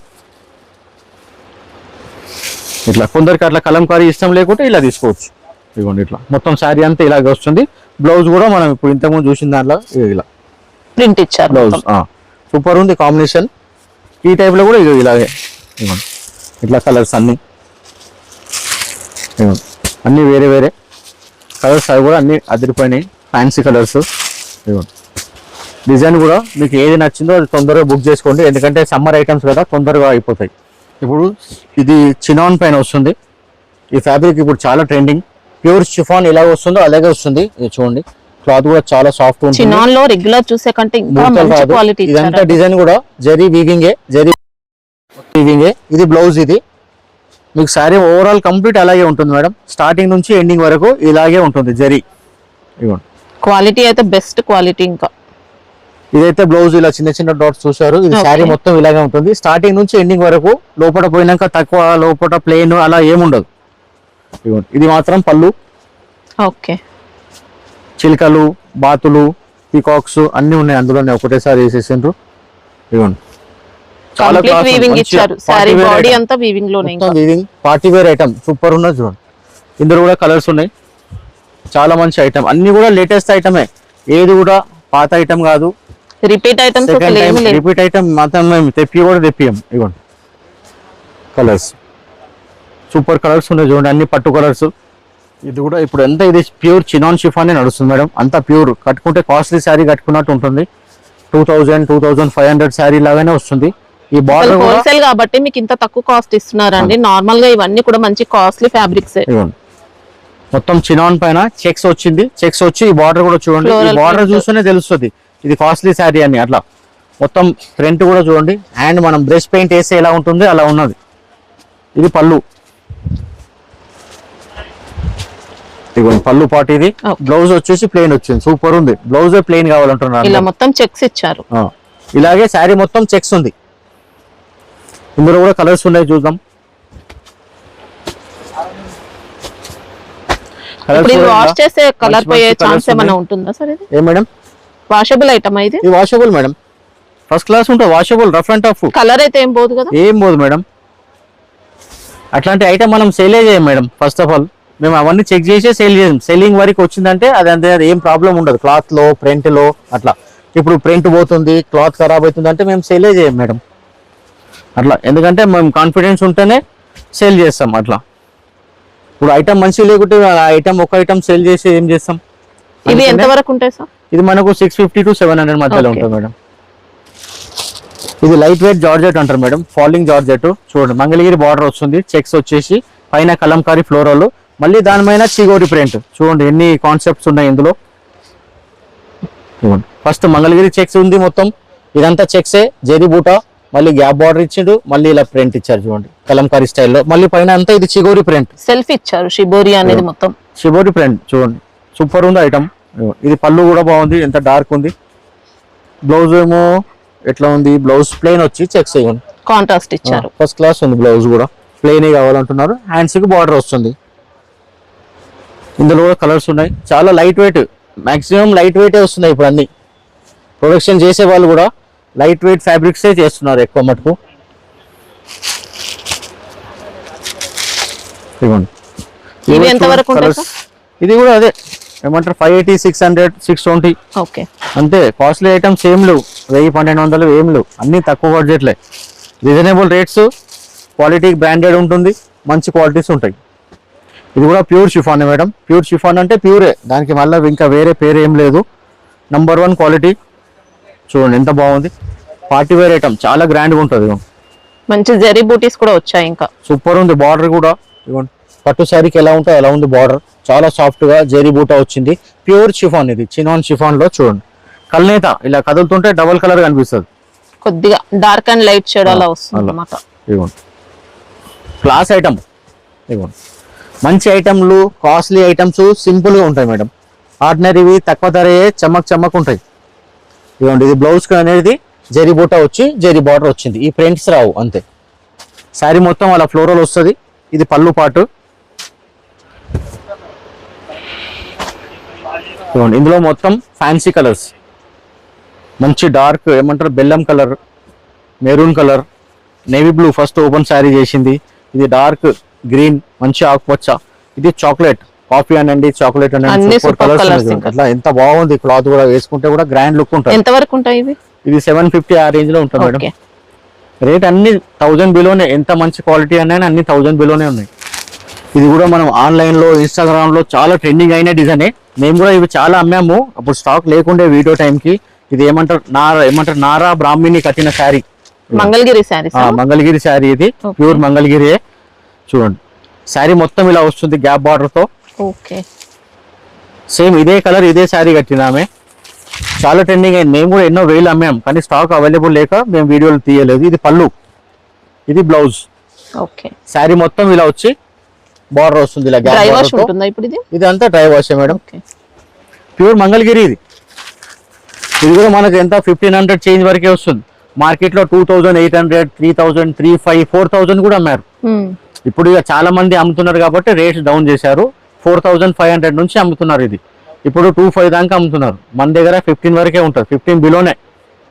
ఇట్లా. కొందరికి అట్లా కలంకారీ ఇష్టం లేకుంటే ఇలా తీసుకోవచ్చు. ఇదిగోండి ఇట్లా మొత్తం శారీ అంతా ఇలాగే వస్తుంది. బ్లౌజ్ కూడా మనం ఇప్పుడు ఇంతకుముందు చూసిన దాంట్లో ఇలా ప్రింట్ ఇచ్చారు బ్లౌజ్. సూపర్ ఉంది కాంబినేషన్. ఈ టైప్ లో కూడా ఇలాగే ఇదిగోండి ఇట్లా కలర్స్ అన్ని ఇదిగోండి. అన్ని వేరే వేరే కలర్స్ అవి కూడా అన్ని అదిరిపోయినాయి. Fancy colours. ఇదిగోండి డిజైన్ కూడా మీకు ఏది నచ్చిందో అది తొందరగా బుక్ చేసుకోండి. ఎందుకంటే సమ్మర్ ఐటమ్స్ కదా తొందరగా అయిపోతాయి. ఇప్పుడు ఇది చినాన్ పైన వస్తుంది. ఈ ఫ్యాబ్రిక్ ఇప్పుడు చాలా ట్రెండింగ్. ప్యూర్ షిఫాన్ ఎలా వస్తుందో అలాగే వస్తుంది. ఇది చూడండి క్లాత్ కూడా చాలా సాఫ్ట్ ఉంటుంది. చినాన్ లో రెగ్యులర్ చూసే కంటే ఇంకా మంచి క్వాలిటీ. ఇదంతా డిజైన్ కూడా జరీ వీవింగే. ఇది బ్లౌజ్. ఇది మీకు సారీ ఓవరాల్ కంప్లీట్ అలాగే ఉంటుంది మేడం. స్టార్టింగ్ నుంచి ఎండింగ్ వరకు ఇలాగే ఉంటుంది జరీ. ఇవ్వండి క్వాలిటీ అయితే బెస్ట్ క్వాలిటీ. ఇంకా ఇదైతే బ్లౌజ్ ఇలా చిన్న చిన్న డాట్స్ చూసారు. ఇది శారీ మొత్తం ఇలాగే ఉంటుంది స్టార్టింగ్ నుంచి ఎండింగ్ వరకు. లోపల పోయినాక తక్కువ లోపల ప్లెయిన్ అలా ఏముండదు. ఇది మాత్రం పళ్ళు. ఓకే చిలుకలు బాతులు పీకాక్స్ అన్ని ఉన్నాయి అందులోనే ఒకటేసారి వేసేసిండ్రు. ఇవ్వండి చాలా వీవింగ్ ఇచ్చారు. సారీ బాడీ అంతా వీవింగ్ లోనే. Weaving party wear item super ఉన్నది చూడండి. ఇందులో కూడా కలర్స్ ఉన్నాయి. చాలా మంచి ఐటమ్. అన్ని కూడా లేటెస్ట్ ఐటమే. ఏది కూడా పాత ఐటమ్ కాదు. రిపీట్ ఐటమ్స్ రిపీట్ ఐటమ్ మాత్రం మేము తెప్పియం. ఇవ్వండి కలర్స్ సూపర్ కలర్స్ ఉన్నాయి చూడండి. అన్ని పట్టు కలర్స్. ఇది కూడా ఇప్పుడు ఎంత ఇది ప్యూర్ చినాన్ షిఫాన్ నడుస్తుంది మేడం. అంతా ప్యూర్. కట్టుకుంటే కాస్ట్లీ శారీ కట్టుకున్నట్టు ఉంటుంది. 2000, 2500 శారీ లాగానే వస్తుంది. ఈ బార్డర్ హోల్సేల్ కాబట్టి మీకు ఇంత తక్కువ కాస్ట్ ఇస్తున్నారండి. నార్మల్ గా ఇవన్నీ కూడా మంచి కాస్ట్లీ ఫ్యాబ్రిక్స్. మొత్తం చినాన్ పైన చెక్స్ వచ్చింది. చెక్స్ వచ్చి ఈ బార్డర్ కూడా చూడండి. ఈ బార్డర్ చూస్తేనే తెలుస్తుంది ఇది కాస్ట్లీ శారీ అని. అట్లా మొత్తం ప్రింట్ కూడా చూడండి. అండ్ మనం బ్రష్ పెయింట్ వేస్తే ఎలా ఉంటుంది అలా ఉన్నది. ఇది పళ్ళు. ఇదిగోండి పళ్ళు పాటు. ఇది బ్లౌజ్ వచ్చేసి ప్లెయిన్ వచ్చింది. సూపర్ ఉంది. బ్లౌజ్ ప్లెయిన్ కావాలంటున్నారు. ఇలా మొత్తం చెక్స్ ఇచ్చారు. ఇలాగే శారీ మొత్తం చెక్స్ ఉంది. ఇందులో కూడా కలర్స్ ఉన్నాయి చూద్దాం. వాష్ చేసే కలర్ పోయే ఛాన్స్ ఏమైనా ఉంటుందా సార్? ఇది ఏ మేడం వాషబుల్ ఐటమ్ ఇది? Washable madam. ఫస్ట్ క్లాస్ ఉంటుంది. Washable rough and tough. Colour అయితే ఏం పోదు కదా? ఏం పోదు మేడం. అట్లాంటి ఐటమ్ మనం సేలే చేయం మేడం. ఫస్ట్ ఆఫ్ ఆల్ మేము అవన్నీ చెక్ చేసే సేల్ చేయం. సెల్లింగ్ వరకు వచ్చిందంటే అది అంతే. ఏం ప్రాబ్లం ఉండదు క్లాత్ లో ప్రింట్ లో. అట్లా ఇప్పుడు ప్రింట్ పోతుంది క్లాత్ ఖరాబ్ అవుతుంది అంటే మేము సేలే చేయం మేడం. అట్లా ఎందుకంటే మేము కాన్ఫిడెన్స్ ఉంటేనే సేల్ చేస్తాం. అట్లా ఇప్పుడు ఐటమ్ మంచి లేకుంటే ఐటమ్ ఒక ఐటమ్ సేల్ చేసి ఏం చేస్తాం. ఇవి ఎంత వరకు ఉంటాయి సార్? ఇది మనకు 650 to 700 మధ్యలో ఉంటుంది మేడం. ఇది లైట్ వెయిట్ జార్జెట్ అంటారు మేడం. ఫాలింగ్ జార్జెట్ చూడండి. మంగళగిరి బార్డర్ వస్తుంది. చెక్స్ వచ్చేసి పైన కలంకారీ ఫ్లోరల్. మళ్ళీ దాని పైన చిగోరి ప్రింట్. చూడండి ఎన్ని కాన్సెప్ట్స్ ఉన్నాయి ఇందులో. ఫస్ట్ మంగళగిరి చెక్స్ ఉంది మొత్తం. ఇదంతా చెక్సే. జెరీ బూటా మళ్ళీ గ్యాప్ బార్డర్ ఇచ్చిండు. మళ్ళీ ఇలా ప్రింట్ ఇచ్చారు చూడండి కలంకారీ స్టైల్లో. మళ్ళీ పైన అంతా ఇది చిగోరి ప్రింట్ సెల్ఫ్ ఇచ్చారు. షిబోరి అనేది మొత్తం షిబోరి ప్రింట్ చూడండి. సూపర్ ఉంది ఐటమ్. ఇది పళ్ళు కూడా బాగుంది. ఎంత డార్క్ ఉంది. బ్లౌజ్ ఏమో ఎట్లా ఉంది? బ్లౌజ్ ప్లెయిన్ వచ్చి చెక్స్ ఇవ్వండి. కాంట్రాస్ట్ ఇచ్చారు. ఫస్ట్ క్లాస్ ఉంది. బ్లౌజ్ కూడా ప్లెయిన్ కావాలంటున్నారు. హ్యాండ్స్ కి బార్డర్ వస్తుంది. ఇందులో కూడా కలర్స్ ఉన్నాయి. చాలా లైట్ వెయిట్. మాక్సిమం లైట్ వెయిటే వస్తున్నాయి ఇప్పుడు అన్ని. ప్రొడక్షన్ చేసే వాళ్ళు కూడా లైట్ వెయిట్ ఫ్యాబ్రిక్సే చేస్తున్నారు ఎక్కువ మటుకు. ఇవి ఎంత వరకు ఉంటాయి? ఇది కూడా అదే ఏమంటారు 580, 600, 620 ఓకే అంతే. కాస్ట్లీ ఐటమ్స్ ఏం లేవు. 1000-1200 ఏం లేవు. అన్ని తక్కువ బడ్జెట్లే. Reasonable rates. క్వాలిటీ బ్రాండెడ్ ఉంటుంది. మంచి క్వాలిటీస్ ఉంటాయి. ఇది కూడా pure chiffon madam. Pure chiffon అంటే ప్యూరే. దానికి మళ్ళీ ఇంకా వేరే పేరు ఏం లేదు. Number 1 quality. చూడండి ఎంత బాగుంది. Party wear item. చాలా గ్రాండ్గా ఉంటుంది. మంచి జరీ బూటీస్ కూడా వచ్చాయి. ఇంకా సూపర్ ఉంది. బార్డర్ కూడా ఇవ్వండి. పట్టు శారీకి ఎలా ఉంటుందో అలా ఉంది బార్డర్. చాలా సాఫ్ట్ గా జరీ బూటా వచ్చింది. Pure chiffon. ఇది చినాన్ షిఫాన్ లో చూడండి కల్నేత ఇలా కదులుతుంటే డబుల్ కలర్ కనిపిస్తుంది. కొద్దిగా డార్క్ అండ్ లైట్ షేడ్ అలా వస్తుంది అన్నమాట. ఇవ్వండి క్లాస్ ఐటమ్. ఇవ్వండి మంచి ఐటమ్లు కాస్ట్లీ ఐటమ్స్ సింపుల్ గా ఉంటాయి మేడం. ఆర్డినరీవి తక్కువ ధరయే చమ్మక్ ఉంటాయి. ఇవ్వండి ఇది బ్లౌజ్ అనేది జరీ బూటా వచ్చి జరీ బార్డర్ వచ్చింది. ఈ ప్రింట్స్ రావు అంతే. శారీ మొత్తం అలా ఫ్లోరల్ వస్తుంది. ఇది పళ్ళు పాటు. ఇదిగోండి ఇందులో మొత్తం ఫ్యాన్సీ కలర్స్, మంచి డార్క్ ఏమంటారు బెల్లం colour, maroon colour, navy blue first open sari చేసింది, ఇది డార్క్ గ్రీన్, మంచి ఆకుపచ్చ, ఇది చాక్లెట్, కాఫీ అనండి చాక్లెట్ అన్ని అనండి, సూపర్ super కలర్స్ colours ఇంకా. అట్లా ఎంత బాగుంది క్లాత్ కూడా, వేసుకుంటే కూడా గ్రాండ్ లుక్ ఉంటుంది. ఎంత వరకు ఉంటాయి ఇవి? ఇది 750 ఆ రేంజ్ లో ఉంటుంది మేడం. ఓకే. రేట్ అన్ని 1000 బిలోనే, ఎంత మంచి క్వాలిటీ అన్నాయని అన్ని 1000 బిలోనే ఉన్నాయి. ఇది కూడా మనం ఆన్లైన్ లో ఇన్స్టాగ్రామ్ లో చాలా ట్రెండింగ్ అయిన డిజైనే. మేము కూడా ఇవి చాలా అమ్మాము, అప్పుడు స్టాక్ లేకుండే వీడియో టైంకి. ఇది ఏమంటారు నారా బ్రాహ్మిణి కట్టిన శారీ, మంగళగిరి శారీస్. మంగళగిరి శారీ, ఇది Okay. ప్యూర్ మంగళగిరి. చూడండి శారీ మొత్తం ఇలా వస్తుంది గ్యాప్ బార్డర్ తో. ఓకే. సేమ్ ఇదే కలర్ ఇదే శారీ కట్టినామే, చాలా ట్రెండింగ్ అయింది. మేము కూడా ఎన్నో వేలు అమ్మాం, కానీ స్టాక్ అవైలబుల్ లేక మేము వీడియోలు తీయలేదు. ఇది పళ్ళు, ఇది బ్లౌజ్. ఓకే. శారీ మొత్తం ఇలా వచ్చి బార్డర్ వస్తుంది ఇలా గ్యాప్ డ్రై వాష్ బార్డర్ తో. ఉంటుందా ఇప్పుడు ఇది? ఇది అంతా dry wash madam, okay. Pure Mangalagiri. ఇది కూడా మనకు ఎంత 1500 చేంజ్ వరకే వస్తుంది. మార్కెట్ లో 2800, 3000, 3500, 4000 కూడా అమ్మారు. ఇప్పుడు ఇక చాలా మంది అమ్ముతున్నారు కాబట్టి రేట్స్ డౌన్ చేశారు. 4500 నుంచి అమ్ముతున్నారు. ఇది ఇప్పుడు 25 దాకా అమ్ముతున్నారు. మన దగ్గర 15 వరకే ఉంటుంది, 15 బిలోనే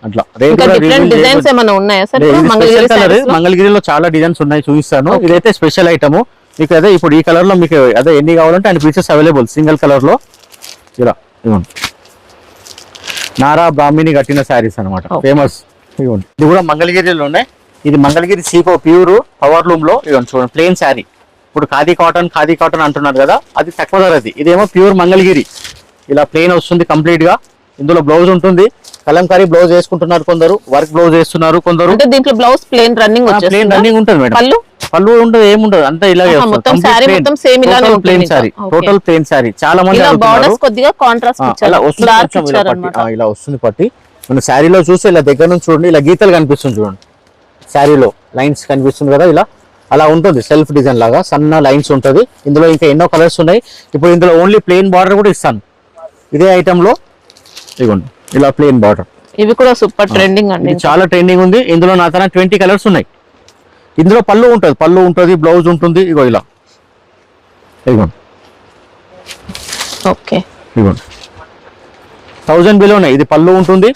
అట్లా రేట్. ఇంకా డిఫరెంట్ డిజైన్స్ ఏమైనా ఉన్నాయా సార్ ఇప్పుడు మంగళగిరి శారీస్ లో? మంగళగిరిలో చాలా డిజైన్స్ ఉన్నాయి, చూపిస్తాను. ఇదైతే స్పెషల్ ఐటమ్ మీకు. అదే ఇప్పుడు ఈ కలర్ లో మీకు అదే ఎన్ని కావాలంటే అన్ని పీసెస్ అవైలబుల్ సింగిల్ కలర్ లో. ఇలా ఇవ్వండి, నారా బ్రాహ్మిణి కట్టిన శారీస్ అనమాట, ఫేమస్. ఇవ్వండి ఇది కూడా మంగళగిరిలోనే. ఇది Mangalagiri Seeko pure power loom లో. ఇవ్వండి చూడండి ప్లెయిన్ శారీ. ఇప్పుడు ఖాదీ కాటన్ అంటున్నారు కదా, అది తక్కువ ధరది. ఇదేమో ప్యూర్ మంగళగిరి, ఇలా ప్లెయిన్ వస్తుంది కంప్లీట్ గా. ఇందులో బ్లౌజ్ ఉంటుంది, కలంకారీ బ్లౌజ్ వేసుకుంటున్నారు కొందరు, వర్క్ బ్లౌజ్ వేస్తున్నారు కొందరు. అంటే దీంట్లో blouse plain running plain running ఉంటుంది మేడం. పళ్ళు ఉండదు, ఏముండదు, అంతా ఇలాగే మొత్తం శారీ మొత్తం సేమ్ ఇలానే ఉంటుంది. Plain sari, total plain sari. చాలా మంది బోర్డర్స్ కొద్దిగా కాంట్రాస్ట్ ఇచ్చారు, ఇలా వస్తుంది కొంచెం ఇలా పట్టి, ఇలా వస్తుంది పట్టి. మన శారీలో చూస్తే ఇలా దగ్గర నుంచి చూడండి, ఇలా గీతలు కనిపిస్తుంది చూడండి, శారీలో లైన్స్ కనిపిస్తుంది కదా, ఇలా అలా ఉంటుంది. సెల్ఫ్ డిజైన్ లాగా సన్న లైన్స్ ఉంటుంది. ఇందులో ఇంకా ఎన్నో కలర్స్ ఉన్నాయి. ఇప్పుడు ఇందులో ఓన్లీ ప్లెయిన్ బార్డర్ కూడా ఇస్తాను ఇదే ఐటమ్ లో. ఇదిగోండి ఇలా ప్లెయిన్ బార్డర్. ఇవి కూడా సూపర్ ట్రెండింగ్ అండి, చాలా ట్రెండింగ్ ఉంది. ఇందులో నా తన 20 కలర్స్ ఉన్నాయి. ఇందులో పళ్ళు ఉంటుంది, బ్లౌజ్ ఉంటుంది. ఇగో ఇలా ఇదిగోండి. ఓకే. ఇదిగోండి 1000 బిలోనే. ఇది పళ్ళు ఉంటుంది,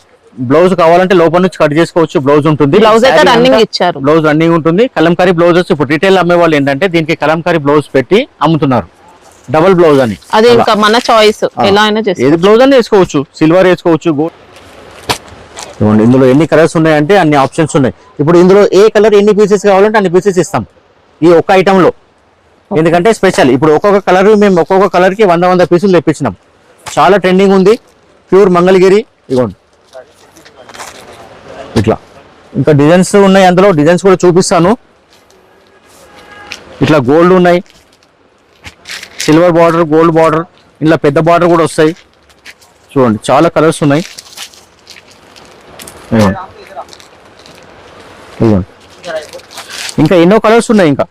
బ్లౌజ్ కావాలంటే లోపల నుంచి కట్ చేసుకోవచ్చు. బ్లౌజ్ ఉంటుంది, బ్లౌజ్ అయితే రన్నింగ్ ఇచ్చారు. బ్లౌజ్ రన్నింగ్ ఉంటుంది. కలంకారీ బ్లౌజెస్ ఇప్పుడు రిటైల్ అమ్మే వాళ్ళు ఏంటంటే దీనికి కలంకారీ బ్లౌజ్ పెట్టి అమ్ముతున్నారు, డబుల్ బ్లౌజ్ అని. అది ఇంకా మన చాయిస్, ఎలా అయినా చేసుకోవచ్చు. ఏది బ్లౌజ్ అని వేసుకోవచ్చు, సిల్వర్ వేసుకోవచ్చు, గోల్డ్. ఇందులో ఎన్ని కలర్స్ ఉన్నాయంటే అన్ని ఆప్షన్స్ ఉన్నాయి. ఇప్పుడు ఇందులో ఏ కలర్ ఎన్ని పీసెస్ కావాలంటే అన్ని పీసెస్ ఇస్తాం ఈ ఒక్క ఐటమ్ లో. ఎందుకంటే స్పెషల్, ఇప్పుడు ఒక్కొక్క కలర్ మేము ఒక్కొక్క కలర్ కి 100 పీసులు తెప్పించినాం. చాలా ట్రెండింగ్ ఉంది, ప్యూర్ మంగళగిరి. ఇదిగోండి ఇట్లా ఇంకా డిజైన్స్ ఉన్నాయి. అందులో డిజైన్స్ కూడా చూపిస్తాను. ఇట్లా గోల్డ్ ఉన్నాయి, సిల్వర్ బార్డర్, గోల్డ్ బార్డర్, ఇలా పెద్ద బార్డర్ కూడా వస్తాయి. చూడండి చాలా కలర్స్ ఉన్నాయి. ఇంకా ఎన్నో కలర్స్ ఉన్నాయి. ఇంకా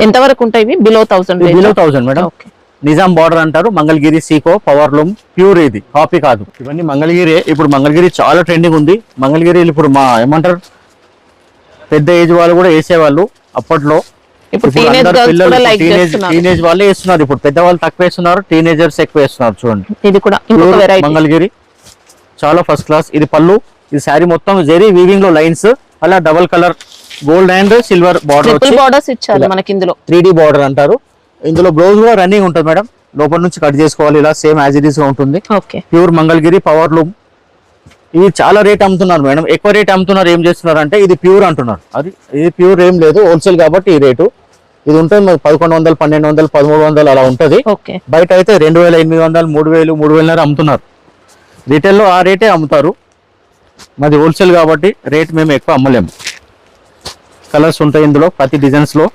ఎంత వరకు ఉంటాయి? Below 1000 madam. నిజాం బార్డర్ అంటారు, Mangalagiri Seeko power loom pure. ఇది కాపీ కాదు, ఇవన్నీ మంగళగిరి. ఇప్పుడు మంగళగిరి చాలా ట్రెండింగ్ ఉంది. మంగళగిరి ఇప్పుడు మా ఏమంటారు పెద్ద ఏజ్ వాళ్ళు కూడా వేసేవాళ్ళు అప్పట్లో. ఇప్పుడు టీనేజ్ వాళ్ళే వేస్తున్నారు. ఇప్పుడు పెద్దవాళ్ళు తక్కువ వేస్తున్నారు, టీనేజర్స్ ఎక్కువ వేస్తున్నారు. చూడండి ఇది కూడా మంగళగిరి చాలా ఫస్ట్ క్లాస్. ఇది పళ్ళు, ఇది శారీ మొత్తం జెరీ వీవింగ్ లో లైన్స్, అలా double colour gold and silver borders ఇచ్చారు మనకి. ఇందులో 3D బార్డర్ అంటారు. ఇందులో బ్లౌజ్ కూడా రన్నింగ్ ఉంటుంది మేడం, లోపల నుంచి కట్ చేసుకోవాలి. ఇలా సేమ్ యాజ్ ఇట్ ఈస్ గా ఉంటుంది. Pure Mangalagiri power loom. ఇది చాలా రేట్ అమ్ముతున్నారు మేడం, ఎక్కువ రేట్ అమ్ముతున్నారు. ఏం చేస్తున్నారు అంటే ఇది ప్యూర్ అంటున్నారు. ఇది ప్యూర్ ఏం లేదు, హోల్సేల్ కాబట్టి ఈ రేటు. ఇది ఉంటుంది 1100, 1200, 1300 అలా ఉంటది. బయట అయితే 2800, 3000, 3000 అమ్ముతున్నారు. రిటైల్లో ఆ రేటే అమ్ముతారు. మాది హోల్సేల్ కాబట్టి రేట్ మేము ఎక్కువ అమ్మలేము. కలర్స్ ఉంటాయి ఇందులో ప్రతి డిజైన్స్ లో.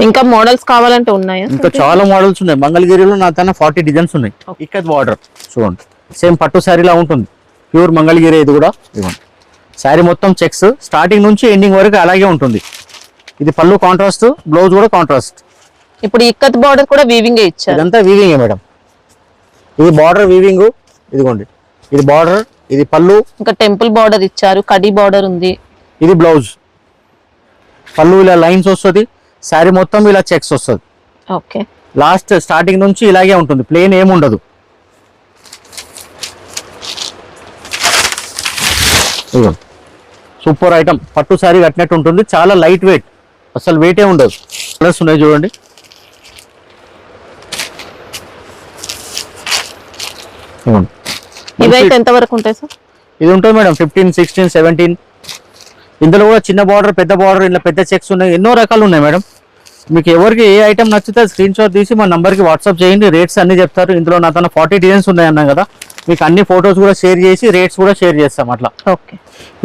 ఇంకా మోడల్స్ కావాలంటే ఉన్నాయా? ఇంకా చాలా మోడల్స్ ఉన్నాయి. మంగళగిరిలో నా తన 40 డిజైన్స్ ఉన్నాయి. ఇక్కత్ బార్డర్ చూడండి, సేమ్ పట్టు శారీలా ఉంటుంది, ప్యూర్ మంగళగిరి. ఇది కూడా ఇవ్వండి, శారీ మొత్తం చెక్స్ స్టార్టింగ్ నుంచి ఎండింగ్ వరకు అలాగే ఉంటుంది. ఇది పళ్ళు కాంట్రాస్ట్, బ్లౌజ్ కూడా కాంట్రాస్ట్. ఇప్పుడు ఇక్కత్ బార్డర్ కూడా వీవింగ్ ఇచ్చారు. ఇదంతా వీవింగ్ మేడం. ఇది బార్డర్ వీవింగ్. ఇదిగోండి, ఇది బార్డర్, ఇది పళ్ళు. ఇంకా టెంపుల్ బార్డర్ ఇచ్చారు, కడి బార్డర్ ఉంది. ఇది బ్లౌజ్. పళ్ళు ఇలా లైన్స్ వస్తుంది, శారీ మొత్తం ఇలా చెక్స్ వస్తుంది. ఓకే, లాస్ట్ స్టార్టింగ్ నుంచి ఇలాగే ఉంటుంది, ప్లేన్ ఏముండదు. సూపర్ ఐటమ్, పట్టు శారీ కట్టినట్టు ఉంటుంది, చాలా లైట్ వెయిట్, అసలు వెయిటే ఉండదు. కలర్స్ ఉన్నాయి చూడండి. ఇవైతే ఎంత వరకు ఉంటాయి సార్? ఇది ఉంటుంది మేడం 15, 16, 17. ఇందులో కూడా చిన్న బార్డర్, పెద్ద బార్డర్, ఇలా పెద్ద చెక్స్ ఉన్నాయి, ఎన్నో రకాలు ఉన్నాయి మేడం. మీకు ఎవరికి ఏ ఐటమ్ నచ్చితే స్క్రీన్ షాట్ తీసి మా నంబర్కి వాట్సాప్ చేయండి, రేట్స్ అన్ని చెప్తారు. ఇందులో నా తన 40 డిజైన్స్ ఉన్నాయి అన్నాం కదా, మీకు అన్ని ఫొటోస్ కూడా షేర్ చేసి రేట్స్ కూడా షేర్ చేస్తాం అట్లా. ఓకే,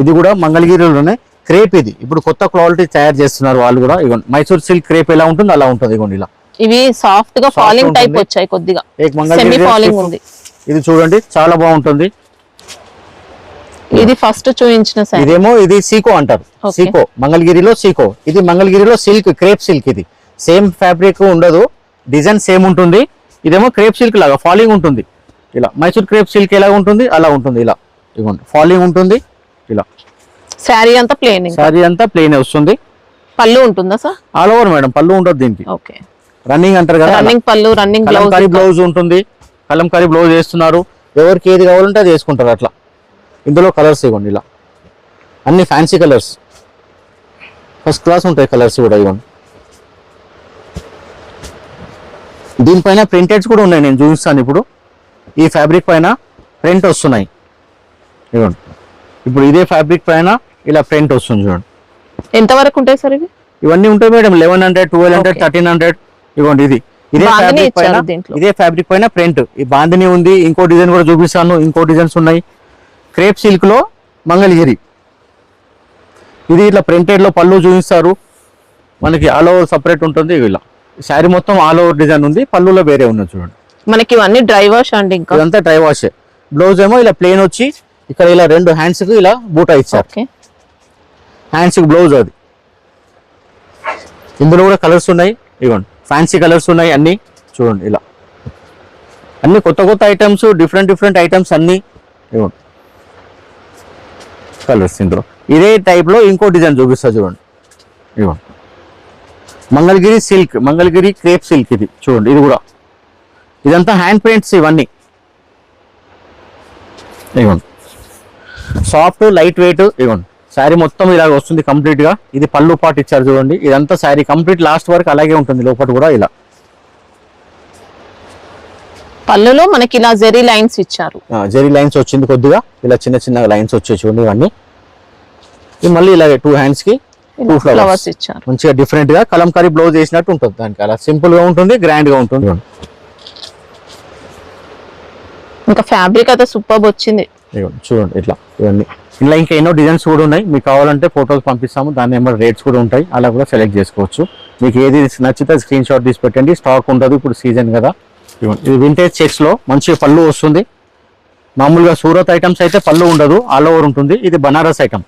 ఇది కూడా మంగళగిరిలోనే క్రేప్, ఇది ఇప్పుడు కొత్త క్వాలిటీ తయారు చేస్తున్నారు వాళ్ళు కూడా. ఇవ్వండి మైసూర్ సిల్క్ క్రేప్ ఎలా ఉంటుంది అలా ఉంటుంది. ఇవ్వండి ఇలా ఇవి సాఫ్ట్ గా ఫాలింగ్ టైప్ వచ్చాయి, కొద్దిగా సెమీ ఫాలింగ్ ఉంది. ఇది చూడండి చాలా బాగుంటుంది. ఇది ఫస్ట్ చూపించిన సార్, ఇదేమో ఇది సీకో అంటారు, సీకో మంగళగిరిలో సీకో. ఇది మంగళగిరిలో సిల్క్, క్రేప్ సిల్క్. ఇది సేమ్ ఫ్యాబ్రిక్ ఉండదు, డిజైన్ సేమ్ ఉంటుంది. ఇదేమో క్రేప్ సిల్క్ లాగా ఫాలింగ్ ఉంటుంది. ఇలా మైసూర్ క్రేప్ సిల్క్ ఎలా ఉంటుంది అలా ఉంటుంది. ఇలా ఇవ్వండి ఫాలింగ్ ఉంటుంది. ఇలా శారీ అంతా ప్లేన్, శారీ అంతా ప్లేన్ వస్తుంది. పళ్ళు ఉంటుందా సార్? ఆల్ ఓవర్ మేడం, పళ్ళు ఉంటుంది దీనికి. ఓకే, రన్నింగ్ అంటారు కదా, రన్నింగ్ పళ్ళు, రన్నింగ్ కలంకారీ బ్లౌజ్ ఉంటుంది. కలంకారీ బ్లౌజ్ వేస్తున్నారు, ఎవరికి ఏది కావాలంటే అది వేసుకుంటారు అట్లా. ఇందులో కలర్స్ ఇవ్వండి, ఇలా అన్ని ఫ్యాన్సీ కలర్స్, ఫస్ట్ క్లాస్ ఉంటాయి కలర్స్ కూడా. ఇవ్వండి దీనిపైన ప్రింటెడ్స్ కూడా ఉన్నాయి, నేను చూపిస్తాను ఇప్పుడు. ఈ ఫ్యాబ్రిక్ పైన ప్రింట్ వస్తున్నాయి. ఇవ్వండి ఇప్పుడు ఇదే ఫ్యాబ్రిక్ పైన ఇలా ప్రింట్ వస్తుంది చూడండి. ఎంత వరకు ఉంటాయి సార్ ఇవి? ఇవన్నీ ఉంటాయి మేడం, 1100, 1200, 1300. ఇవ్వండి ఇది ఇదే ఫ్యాబ్రిక్ పైన, ఇదే ఫ్యాబ్రిక్ పైన ప్రింట్. ఈ బాందిని ఉంది, ఇంకో డిజైన్ కూడా చూపిస్తాను, ఇంకో డిజైన్స్ ఉన్నాయి. క్రేప్ సిల్క్ లో మంగళగిరి, ఇది ఇట్లా ప్రింటెడ్ లో పళ్ళు చూపిస్తారు మనకి. ఆల్ ఓవర్ సపరేట్ ఉంటుంది. ఇలా శారీ మొత్తం ఆల్ ఓవర్ డిజైన్ ఉంది, పళ్ళులో వేరే ఉన్నది చూడండి. మనకి ఇవన్నీ డ్రై వాష్ అండి, ఇంకా ఇదంతా డ్రై వాష్. బ్లౌజ్ ఏమో ఇలా ప్లేన్ వచ్చి ఇక్కడ ఇలా 2 హ్యాండ్స్ కి ఇలా బూటా ఇచ్చారు. హ్యాండ్స్ కి బ్లౌజ్ అది. ఇందులో కూడా కలర్స్ ఉన్నాయి, ఇవ్వండి ఫ్యాన్సీ కలర్స్ ఉన్నాయి అన్ని చూడండి. ఇలా అన్ని కొత్త కొత్త ఐటమ్స్, డిఫరెంట్ ఐటమ్స్ అన్ని. ఇవ్వండి కలర్స్. ఇందులో ఇదే టైప్ లో ఇంకో డిజైన్ చూపిస్తా చూడండి. ఇవ్వండి Mangalagiri silk, Mangalagiri crepe silk. ఇది చూడండి, ఇది కూడా ఇదంతా హ్యాండ్ పెయింట్స్ ఇవన్నీ. ఇవ్వండి సాఫ్ట్ లైట్ వెయిట్. ఇవ్వండి శారీ మొత్తం ఇలాగ వస్తుంది కంప్లీట్ గా. ఇది పళ్ళు పాటు ఇచ్చారు చూడండి. ఇదంతా శారీ కంప్లీట్ లాస్ట్ వరకు అలాగే ఉంటుంది, లోపల కూడా ఇలా. పళ్ళులో మనకి ఇలా జెరీ లైన్స్ ఇచ్చారు, జెరీ లైన్స్ వచ్చింది కొద్దిగా, ఇలా చిన్న చిన్న లైన్స్ వచ్చాయి చూడండి. ఇవన్నీ మళ్ళీ ఇలాగే 2 హ్యాండ్స్ కి 2 ఫ్లవర్స్ ఇచ్చారు. మంచిగా డిఫరెంట్ గా కలంకారీ బ్లౌజ్ వేసినట్టు ఉంటుంది దానికి. అలా సింపుల్ గా ఉంటుంది, గ్రాండ్ గా ఉంటుంది. ఇంకా ఫ్యాబ్రిక్ అయితే సూపర్ వచ్చింది. చూడండి ఇట్లా ఇవన్నీ. ఇలా ఇంకా ఎన్నో డిజైన్స్ కూడా ఉన్నాయి, మీకు కావాలంటే ఫొటోస్ పంపిస్తాము, దాని నెంబర్ రేట్స్ కూడా ఉంటాయి, అలా కూడా సెలెక్ట్ చేసుకోవచ్చు. మీకు ఏది నచ్చితే స్క్రీన్ షాట్ తీసి పెట్టండి. స్టాక్ ఉంటుంది, ఇప్పుడు సీజన్ కదా. ఇది వింటేజ్ చెక్స్ లో మంచిగా పళ్ళు వస్తుంది. మామూలుగా సూరత్ ఐటమ్స్ అయితే పళ్ళు ఉండదు, ఆల్ ఓవర్ ఉంటుంది. ఇది బనారస్ ఐటమ్,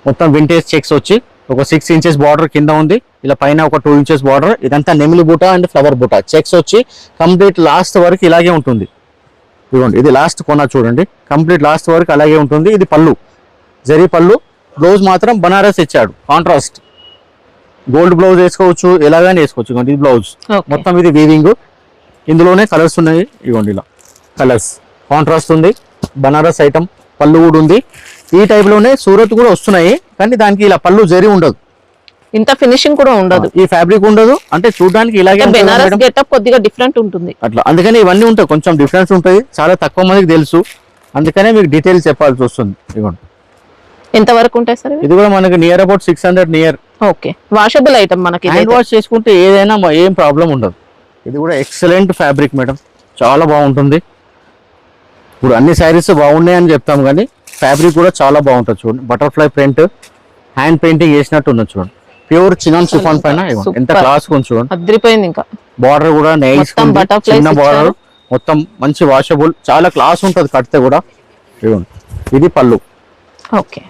మొత్తం వింటేజ్ చెక్స్ వచ్చి ఒక 6 ఇంచెస్ బార్డర్ కింద ఉంది, ఇలా పైన ఒక 2 ఇంచెస్ బార్డర్. ఇదంతా నెమిలి బూట అండ్ ఫ్లవర్ బూట చెక్స్ వచ్చి కంప్లీట్ లాస్ట్ వరకు ఇలాగే ఉంటుంది. ఇదిగోండి ఇది లాస్ట్ కొన చూడండి, కంప్లీట్ లాస్ట్ వరకు అలాగే ఉంటుంది. ఇది పళ్ళు, జరీ పళ్ళు. బ్లౌజ్ మాత్రం బనారస్ ఇచ్చాడు, కాంట్రాస్ట్. గోల్డ్ బ్లౌజ్ వేసుకోవచ్చు, ఎలాగైనా వేసుకోవచ్చు. ఇది బ్లౌజ్ మొత్తం ఇది వీవింగ్. ఇందులోనే కలర్స్ ఉన్నాయి. ఇవ్వండి ఇలా కలర్స్, కాంట్రాస్ట్ ఉంది, బనారస్ ఐటమ్. పళ్ళు కూడా ఉంది. ఈ టైప్ లోనే సూరత్ కూడా వస్తున్నాయి, కానీ దానికి ఇలా పళ్ళు జరీ ఉండదు, ఇంత ఫినిషింగ్ కూడా ఉండదు, ఈ ఫ్యాబ్రిక్ ఉండదు. అంటే చూడడానికి ఇలాగే బెనారస్ గెటప్ కొద్దిగా డిఫరెంట్ ఉంటుంది అట్లా. అందుకని ఇవన్నీ ఉంటాయి, కొంచెం డిఫరెన్స్ ఉంటాయి, చాలా తక్కువ మందికి తెలుసు. అందుకనే మీకు డీటెయిల్స్ చెప్పాల్సి వస్తుంది. ఇవ్వండి ఎంత వరకు ఉంటాయి సార్? ఇది కూడా మనకి near about 600 near. Okay, washable item, మనకి హ్యాండ్ వాష్ చేసుకుంటే ఏదైనా ఏం ప్రాబ్లం ఉండదు. ఇది కూడా ఎక్సలెంట్ ఫ్యాబ్రిక్ మేడం, చాలా బాగుంటుంది. ఇప్పుడు అన్ని శారీస్ బాగున్నాయని చెప్తాం, కానీ ఫ్యాబ్రిక్ కూడా చాలా బాగుంటుంది. చూడండి బటర్ఫ్లై ప్రింట్, హ్యాండ్ పెయింటింగ్ వేసినట్టు ఉన్నది. చూడండి ప్యూర్ చినాన్ షిఫాన్ పైన ఎంత క్లాస్ కొంచెం చూడండి, అద్రిపోయింది. ఇంకా బార్డర్ కూడా నైస్, చిన్న బార్డర్, మొత్తం మంచి వాషబుల్, చాలా క్లాస్ ఉంటుంది కడితే కూడా. ఇవ్వండి ఇది పళ్ళు. ఓకే,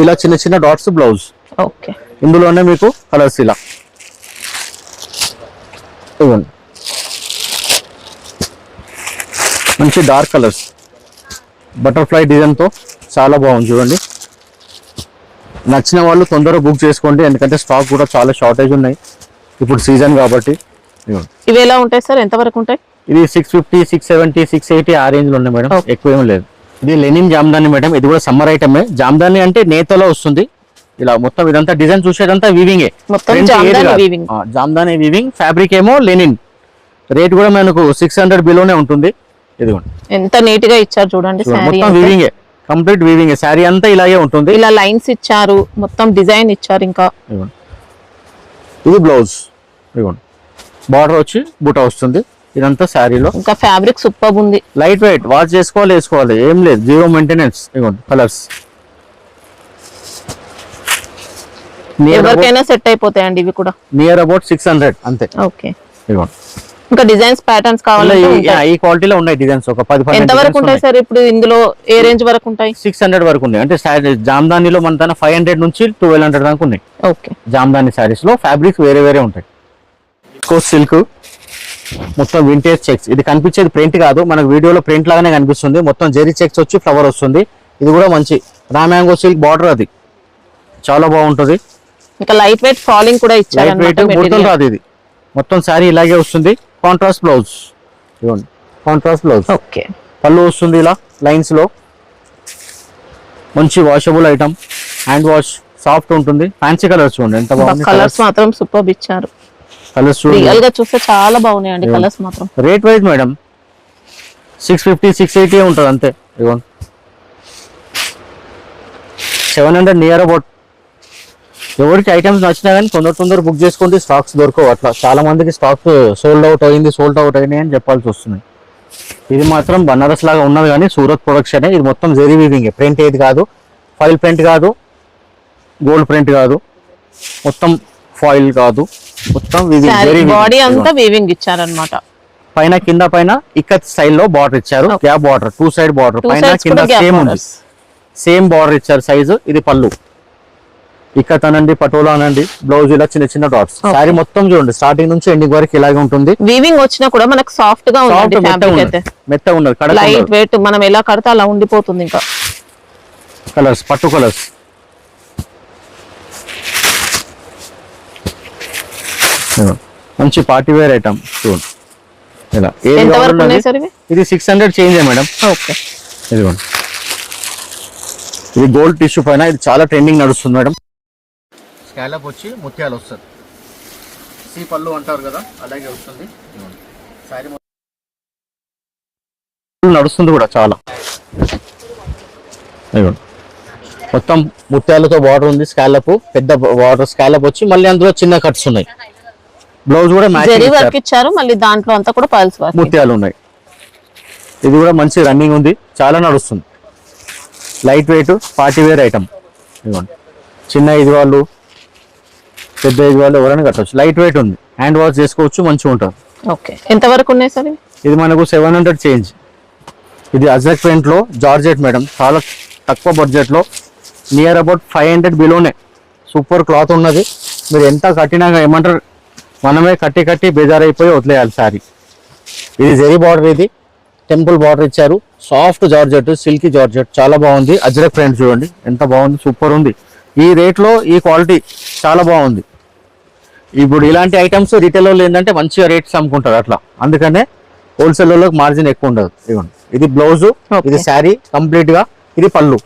ఇలా చిన్న చిన్న డాట్స్ బ్లౌజ్. ఓకే, ఇందులోనే మీకు కలర్స్ ఇలా. ఇవ్వండి మంచి డార్క్ కలర్స్, బటర్ఫ్లై డిజైన్ తో చాలా బాగుంది చూడండి. నచ్చిన వాళ్ళు తొందరగా బుక్ చేసుకోండి, ఎందుకంటే స్టాక్ కూడా చాలా షార్టేజ్ ఉన్నాయి ఇప్పుడు సీజన్ కాబట్టి. ఇదిగోండి. ఇవి ఎలా ఉంటాయి సార్, ఎంత వరకు ఉంటాయి? ఇది 650, 670, 680 ఆ రేంజ్ లో ఉన్నాయి మేడం, ఎక్కువ ఏం లేదు. ఇది లెనిన్ జామ్దాని మేడం, ఇది కూడా సమ్మర్ ఐటమే. జామ్దాని అంటే నేతలో వస్తుంది. ఇలా మొత్తం ఇదంతా డిజైన్ చూసేదంతా వీవింగే, మొత్తం జామ్దాని వీవింగ్. ఫ్యాబ్రిక్ ఏమో లెనిన్. రేట్ కూడా మనకు 600 బిలోనే ఉంటుంది. ఇదిగోండి ఎంత నీట్ గా ఇచ్చారు చూడండి. మొత్తం వీవింగే, కంప్లీట్ వీవింగే. శారీ అంతా ఇలాగే ఉంటుంది. ఇలా లైన్స్ ఇచ్చారు, మొత్తం డిజైన్ ఇచ్చారు. ఇంకా ఇది బ్లౌజ్. ఇదిగోండి బార్డర్ వచ్చి బూటా వస్తుంది. ఇదంతా శారీలో. ఇంకా ఫ్యాబ్రిక్ సూపర్ ఉంది, లైట్ వెయిట్. వాష్ చేసుకోవాలి, వేసుకోవాలి, ఏం లేదు, జీరో మెయింటెనెన్స్. ఇదిగోండి కలర్స్ ఎవరికైనా సెట్ అయిపోతాయండి ఇవి కూడా. నియర్ అబౌట్ 600 అంతే. ఓకే. ఇదిగోండి ఇంకా డిజైన్స్ ప్యాటర్న్స్ కావాలంటే ఈ క్వాలిటీలో ఉన్నాయి డిజైన్స్. ఒక 10 ఎంత వరకు ఉంటాయి సార్ ఇప్పుడు ఇందులో? ఏ రేంజ్ వరకు ఉంటాయి? 600 వరకు ఉన్నాయి. అంటే జామ్దానిలో మన తన 500 నుంచి 1200 దాకా ఉన్నాయి. ఓకే. జామ్దాని శారీస్ లో ఫ్యాబ్రిక్స్ వేరే వేరే ఉంటాయి. సిల్క్ మొత్తం వింటేజ్ చెక్స్. ఇది కనిపించేది ప్రింట్ కాదు, మనకు వీడియోలో ప్రింట్ లాగానే కనిపిస్తుంది. మొత్తం జెరీ చెక్స్ వచ్చి ఫ్లవర్ వస్తుంది. ఇది కూడా మంచి రామ్యాంగో సిల్క్ బార్డర్, అది చాలా బాగుంటుంది. ఇంకా లైట్ వెయిట్ ఫాలింగ్ కూడా ఇచ్చారు. లైట్ వెయిట్ బుట్టలు రాదు. ఇది మొత్తం శారీ ఇలాగే వస్తుంది. Contrast blouse. ఇవ్వండి కాంట్రాస్ట్ బ్లౌజ్. ఓకే. పళ్ళు వస్తుంది ఇలా లైన్స్ లో. మంచి washable item, hand wash, soft ఉంటుంది. ఫ్యాన్సీ కలర్స్ చూడండి ఎంత బాగుంది. కలర్స్ మాత్రం సూపర్ ఇచ్చారు. కలర్స్ రియల్ గా చూస్తే చాలా బాగున్నాయండి కలర్స్ మాత్రం. రేట్ వైజ్ మేడం 650, 680 ఉంటుంది అంతే. ఇవ్వండి 700 నియర్ అబౌట్. ఎవరికి ఐటమ్స్ నచ్చినా కానీ తొందర బుక్ చేసుకోండి, స్టాక్స్ దొరకవు. అట్లా చాలా మందికి స్టాక్ సోల్డ్ అవుట్ అయినాయి అని చెప్పాల్సి వస్తుంది. ఇది మాత్రం బనారస్ లాగా ఉన్నది కానీ సూరత్ ప్రొడక్షన్. ఇది మొత్తం జెరీ వీవింగ్, ప్రింట్ ఏది కాదు, ఫాయిల్ ప్రింట్ కాదు, గోల్డ్ ప్రింట్ కాదు, మొత్తం ఫాయిల్ కాదు, మొత్తం బాడీ అంతా వీవింగ్ ఇచ్చారన్నమాట. పైన కింద పైన ఇక్కత్ స్టైల్లో బార్డర్ ఇచ్చారు. గ్యాప్ బార్డర్, 2 సైడ్ బార్డర్, పైన కింద సేమ్ ఉంది, సేమ్ బార్డర్ ఇచ్చారు సైజు. ఇది పళ్ళు. ఇక్కత్ అనండి, పటోలా అనండి, బ్లౌజ్ ఇలా చిన్న డాట్స్. శారీ మొత్తం చూడండి స్టార్టింగ్ నుంచి ఎండింగ్ వరకు ఇలాగే ఉంటుంది. వీవింగ్ వచ్చినా కూడా మనకు సాఫ్ట్ గా ఉంది, మెత్తగా ఉండదు, లైట్ వెయిట్. మనం ఎలా కడితే అలా ఉండిపోతుంది. ఇంకా కలర్స్, పట్టు కలర్స్. మంచి పార్టీ వేర్ ఐటమ్ చూడండి. ఇలా ఇది 600 చేంజ్ మేడం. ఓకే. ఇదిగోండి ఇది గోల్డ్ టిష్యూ పైన, ఇది చాలా ట్రెండింగ్ నడుస్తుంది మేడం. స్కాలప్ వచ్చి ముత్యాలు వస్తుంది. సీ పళ్ళు అంటారు కదా, అలాగే వస్తుంది. సారీ నడుస్తుంది కూడా చాలా. ఇదిగోండి మొత్తం ముత్యాలతో బార్డర్ ఉంది. స్కాలప్ పెద్ద బార్డర్ స్కాలప్ వచ్చి మళ్ళీ అందులో చిన్న కట్స్ ఉన్నాయి. బ్లౌజ్ కూడా వర్క్ ఇచ్చారు, మళ్ళీ దాంట్లో అంతా కూడా పల్స్ వర్క్, ముత్యాలు ఉన్నాయి. ఇది కూడా మంచి రన్నింగ్ ఉంది, చాలా నడుస్తుంది. Light weight party wear item. ఇదిగోండి చిన్న ఇది వాళ్ళు, పెద్ద ఇది వాళ్ళు ఎవరైనా కట్టవచ్చు. లైట్ వెయిట్ ఉంది, హ్యాండ్ వాష్ చేసుకోవచ్చు, మంచిగా ఉంటుంది. ఓకే. ఎంత వరకు ఉన్నాయి సార్? ఇది మనకు 700 చేంజ్. ఇది అజ్రక్ ప్రింట్ లో జార్జెట్ మేడం, చాలా తక్కువ బడ్జెట్ లో, నియర్ అబౌట్ 500 బిలోనే. సూపర్ క్లాత్ ఉన్నది. మీరు ఎంత కట్టినా ఏమంటారు, మనమే కట్టి బేజారైపోయి వదిలేయాలి సారీ. ఇది జెరీ బార్డర్, ఇది టెంపుల్ బార్డర్ ఇచ్చారు. సాఫ్ట్ జార్జెట్, సిల్కీ జార్జెట్, చాలా బాగుంది. అజ్రక్ ప్రింట్ చూడండి ఎంత బాగుంది, సూపర్ ఉంది. ఈ రేట్లో ఈ క్వాలిటీ చాలా బాగుంది. ఇప్పుడు ఇలాంటి ఐటమ్స్ రిటైల్ వాళ్ళు ఏంటంటే మంచిగా రేట్స్ అమ్ముకుంటారు అట్లా, అందుకనే హోల్సేల్ వాళ్ళకి మార్జిన్ ఎక్కువ ఉండదు. ఇవ్వండి ఇది బ్లౌజ్, ఇది శారీ కంప్లీట్ గా. ఇది పళ్ళు,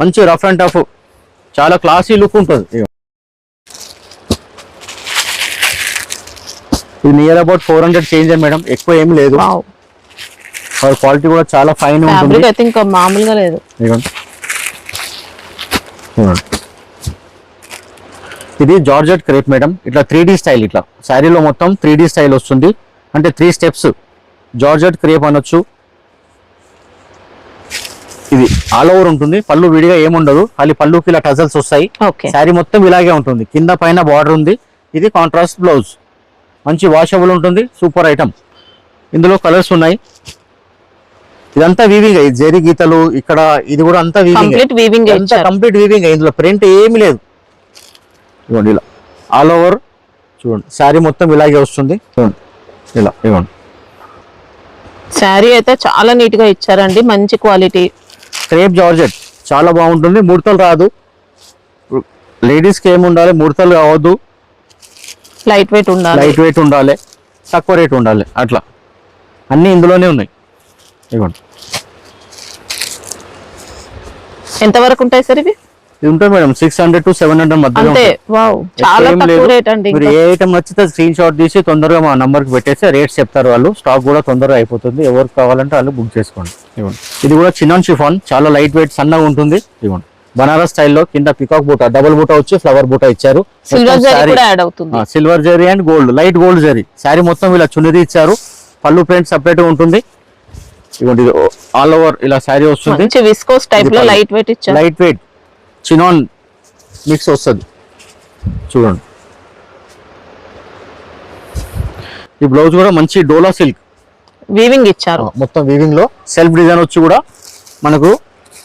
మంచి రఫ్ అండ్ టఫ్, చాలా క్లాసీ లుక్ ఉంటుంది. ఇది నియర్ అబౌట్ 400 చేంజ్ మేడం, ఎక్కువ ఏం లేదు. క్వాలిటీ కూడా చాలా ఫైన్ ఉంటుంది. మామూలుగా లేదు. ఇది జార్జెట్ క్రేప్ మేడం, ఇట్లా 3D స్టైల్. ఇట్లా శారీలో మొత్తం 3D స్టైల్ వస్తుంది, అంటే 3 స్టెప్స్. జార్జెట్ క్రేప్ అనొచ్చు. ఇది ఆల్ ఓవర్ ఉంటుంది, పళ్ళు విడిగా ఏముండదు, ఖాళీ పళ్ళుకి ఇలా టజల్స్ వస్తాయి. శారీ మొత్తం ఇలాగే ఉంటుంది, కింద పైన బార్డర్ ఉంది. ఇది కాంట్రాస్ట్ బ్లౌజ్, మంచి వాషబుల్ ఉంటుంది, సూపర్ ఐటమ్. ఇందులో కలర్స్ ఉన్నాయి. ఇదంతా వీవింగ్, జెరీ గీతలు ఇక్కడ, ఇది కూడా అంతా వీవింగ్, కంప్లీట్ వీవింగ్. ఇందులో ప్రింట్ ఏమి లేదు. ఇవ్వండి ఇలా ఆల్ ఓవర్ చూడండి, శారీ మొత్తం ఇలాగే వస్తుంది. చూడండి ఇలా, ఇవ్వండి శారీ అయితే చాలా నీట్ గా ఇచ్చారండి, మంచి క్వాలిటీ. క్రేప్ జార్జెట్ చాలా బాగుంటుంది, ముడతలు రాదు. లేడీస్ కి ఏమి ఉండాలి, ముడతలు కావద్దు, లైట్ వెయిట్ ఉండాలి. లైట్ వెయిట్ ఉండాలి, తక్కువ రేట్ ఉండాలి, అట్లా అన్ని ఇందులోనే ఉన్నాయి. ఇవ్వండి, ఎంత వరకు ఉంటాయి సార్ ఇవి? ఇది ఉంటుంది మేడం 600 to 700 మధ్యలో అంతే. వావ్, చాలా ఏం తక్కువ లేదు. రేట్ అండి. మీరు ఏ ఐటమ్ నచ్చితే స్క్రీన్ షాట్ తీసి తొందరగా మా నంబర్ కి పెట్టేస్తే రేట్స్ చెప్తారు వాళ్ళు. స్టాక్ కూడా తొందరగా అయిపోతుంది. ఎవరికి కావాలంటే వాళ్ళు బుక్ చేసుకోండి. ఇవ్వండి, ఇది కూడా చినాన్ షిఫాన్, చాలా లైట్ వెయిట్, సన్నగా ఉంటుంది. ఇవ్వండి, బనారస్ స్టైల్లో కింద పికాక్ బూటా, డబుల్ బూటా వచ్చి ఫ్లవర్ బూటా ఇచ్చారు. సిల్వర్ జరీ కూడా యాడ్ అవుతుంది. Silver zari and gold, light gold zari. Sari మొత్తం ఇలా చున్నది ఇచ్చారు. పళ్ళు ప్రింట్ సెపరేట్ గా ఉంటుంది. ఇవ్వండి, ఇది ఆల్ ఓవర్ ఇలా శారీ వస్తుంది. మంచి విస్కోస్ టైప్ లో లైట్ వెయిట్ ఇచ్చారు. లైట్ వెయిట్ చినాన్ మిక్స్ వస్తుంది. చూడండి, ఈ బ్లౌజ్ కూడా మంచి డోలా సిల్క్ వీవింగ్ ఇచ్చారు. మొత్తం వీవింగ్ లో సెల్ఫ్ డిజైన్ వచ్చి కూడా మనకు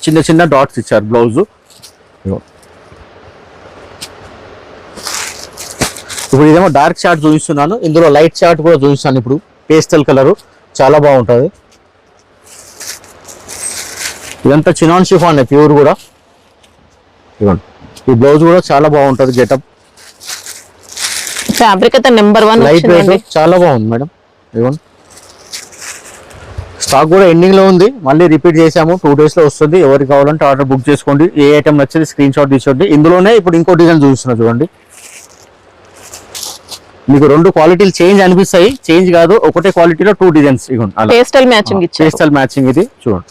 చిన్న చిన్న డాట్స్ ఇచ్చారు బ్లౌజ్. ఇప్పుడు ఇదేమో డార్క్ చార్ట్ చూపిస్తున్నాను, ఇందులో లైట్ చార్ట్ కూడా చూపిస్తాను. ఇప్పుడు పేస్టల్ కలర్ చాలా బాగుంటుంది. ఇదంతా చినాన్ షిఫాన్ ప్యూర్ కూడా. ఇవ్వండి, ఈ బ్లౌజ్ కూడా చాలా బాగుంటుంది. గెటప్ ఫ్యాబ్రిక్ అయితే నెంబర్ 1 లైట్ వెయిట్, చాలా బాగుంది మేడం. ఇవ్వండి, స్టాక్ కూడా ఎండింగ్ లో ఉంది. మళ్ళీ రిపీట్ చేసాము, 2 days లో వస్తుంది. ఎవరికి కావాలంటే ఆర్డర్ బుక్ చేసుకోండి. ఏ ఐటమ్ నచ్చింది స్క్రీన్ షాట్ తీసుకోండి. ఇందులోనే ఇప్పుడు ఇంకో డిజైన్ చూపిస్తున్నా చూడండి. మీకు 2 క్వాలిటీలు చేంజ్ అనిపిస్తాయి, చేంజ్ కాదు, ఒకటే క్వాలిటీలో 2 డిజైన్స్. ఇవ్వండి, పేస్టల్ మ్యాచింగ్ ఇచ్చారు. Pastel matching. ఇది చూడండి,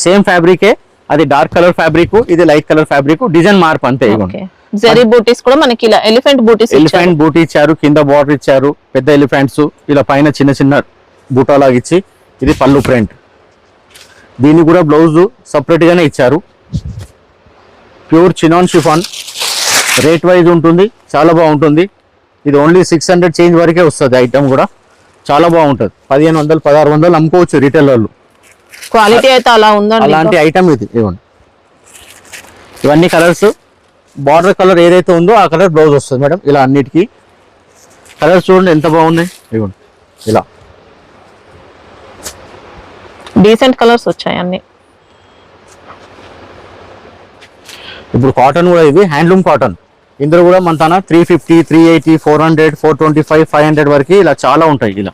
సేమ్ ఫ్యాబ్రికే, అది డార్క్ కలర్ ఫ్యాబ్రిక్, ఇది లైట్ కలర్ ఫ్యాబ్రిక్, డిజైన్ మార్పు అంతే. ఇవ్వండి, జరీ బూటీస్ కూడా మనకి ఇలా ఎలిఫెంట్ బూటీస్, ఎలిఫెంట్ బూటీ ఇచ్చారు. కింద బార్డర్ ఇచ్చారు, పెద్ద ఎలిఫెంట్స్, ఇలా పైన చిన్న చిన్న బూటాలాగా ఇచ్చి, ఇది పళ్ళు ప్రింట్. దీన్ని కూడా బ్లౌజ్ సపరేట్ గానే ఇచ్చారు. Pure chinon chiffon, rate wise ఉంటుంది, చాలా బాగుంటుంది. ఇది ఓన్లీ 600 చేంజ్ వరకే వస్తుంది. ఐటమ్ కూడా చాలా బాగుంటుంది. 1500 1600 అమ్ముకోవచ్చు రీటైల్ వాళ్ళు. క్వాలిటీ అయితే అలా ఉందండి. అలాంటి ఐటమ్ ఇది. ఇవ్వండి, ఇవన్నీ కలర్స్, బార్డర్ కలర్ ఏదైతే ఉందో ఆ కలర్ బ్లౌజ్ వస్తుంది మేడం. ఇలా అన్నిటికీ కలర్స్ చూడండి ఎంత బాగున్నాయి. ఇవ్వండి, ఇలా డీసెంట్ కలర్స్ వచ్చాయి అన్ని. ఇప్పుడు కాటన్ కూడా, ఇది హ్యాండ్లూమ్ కాటన్. ఇందులో కూడా మన తన 350 380 400 425 500 వరకు ఇలా చాలా ఉంటాయి. ఇలా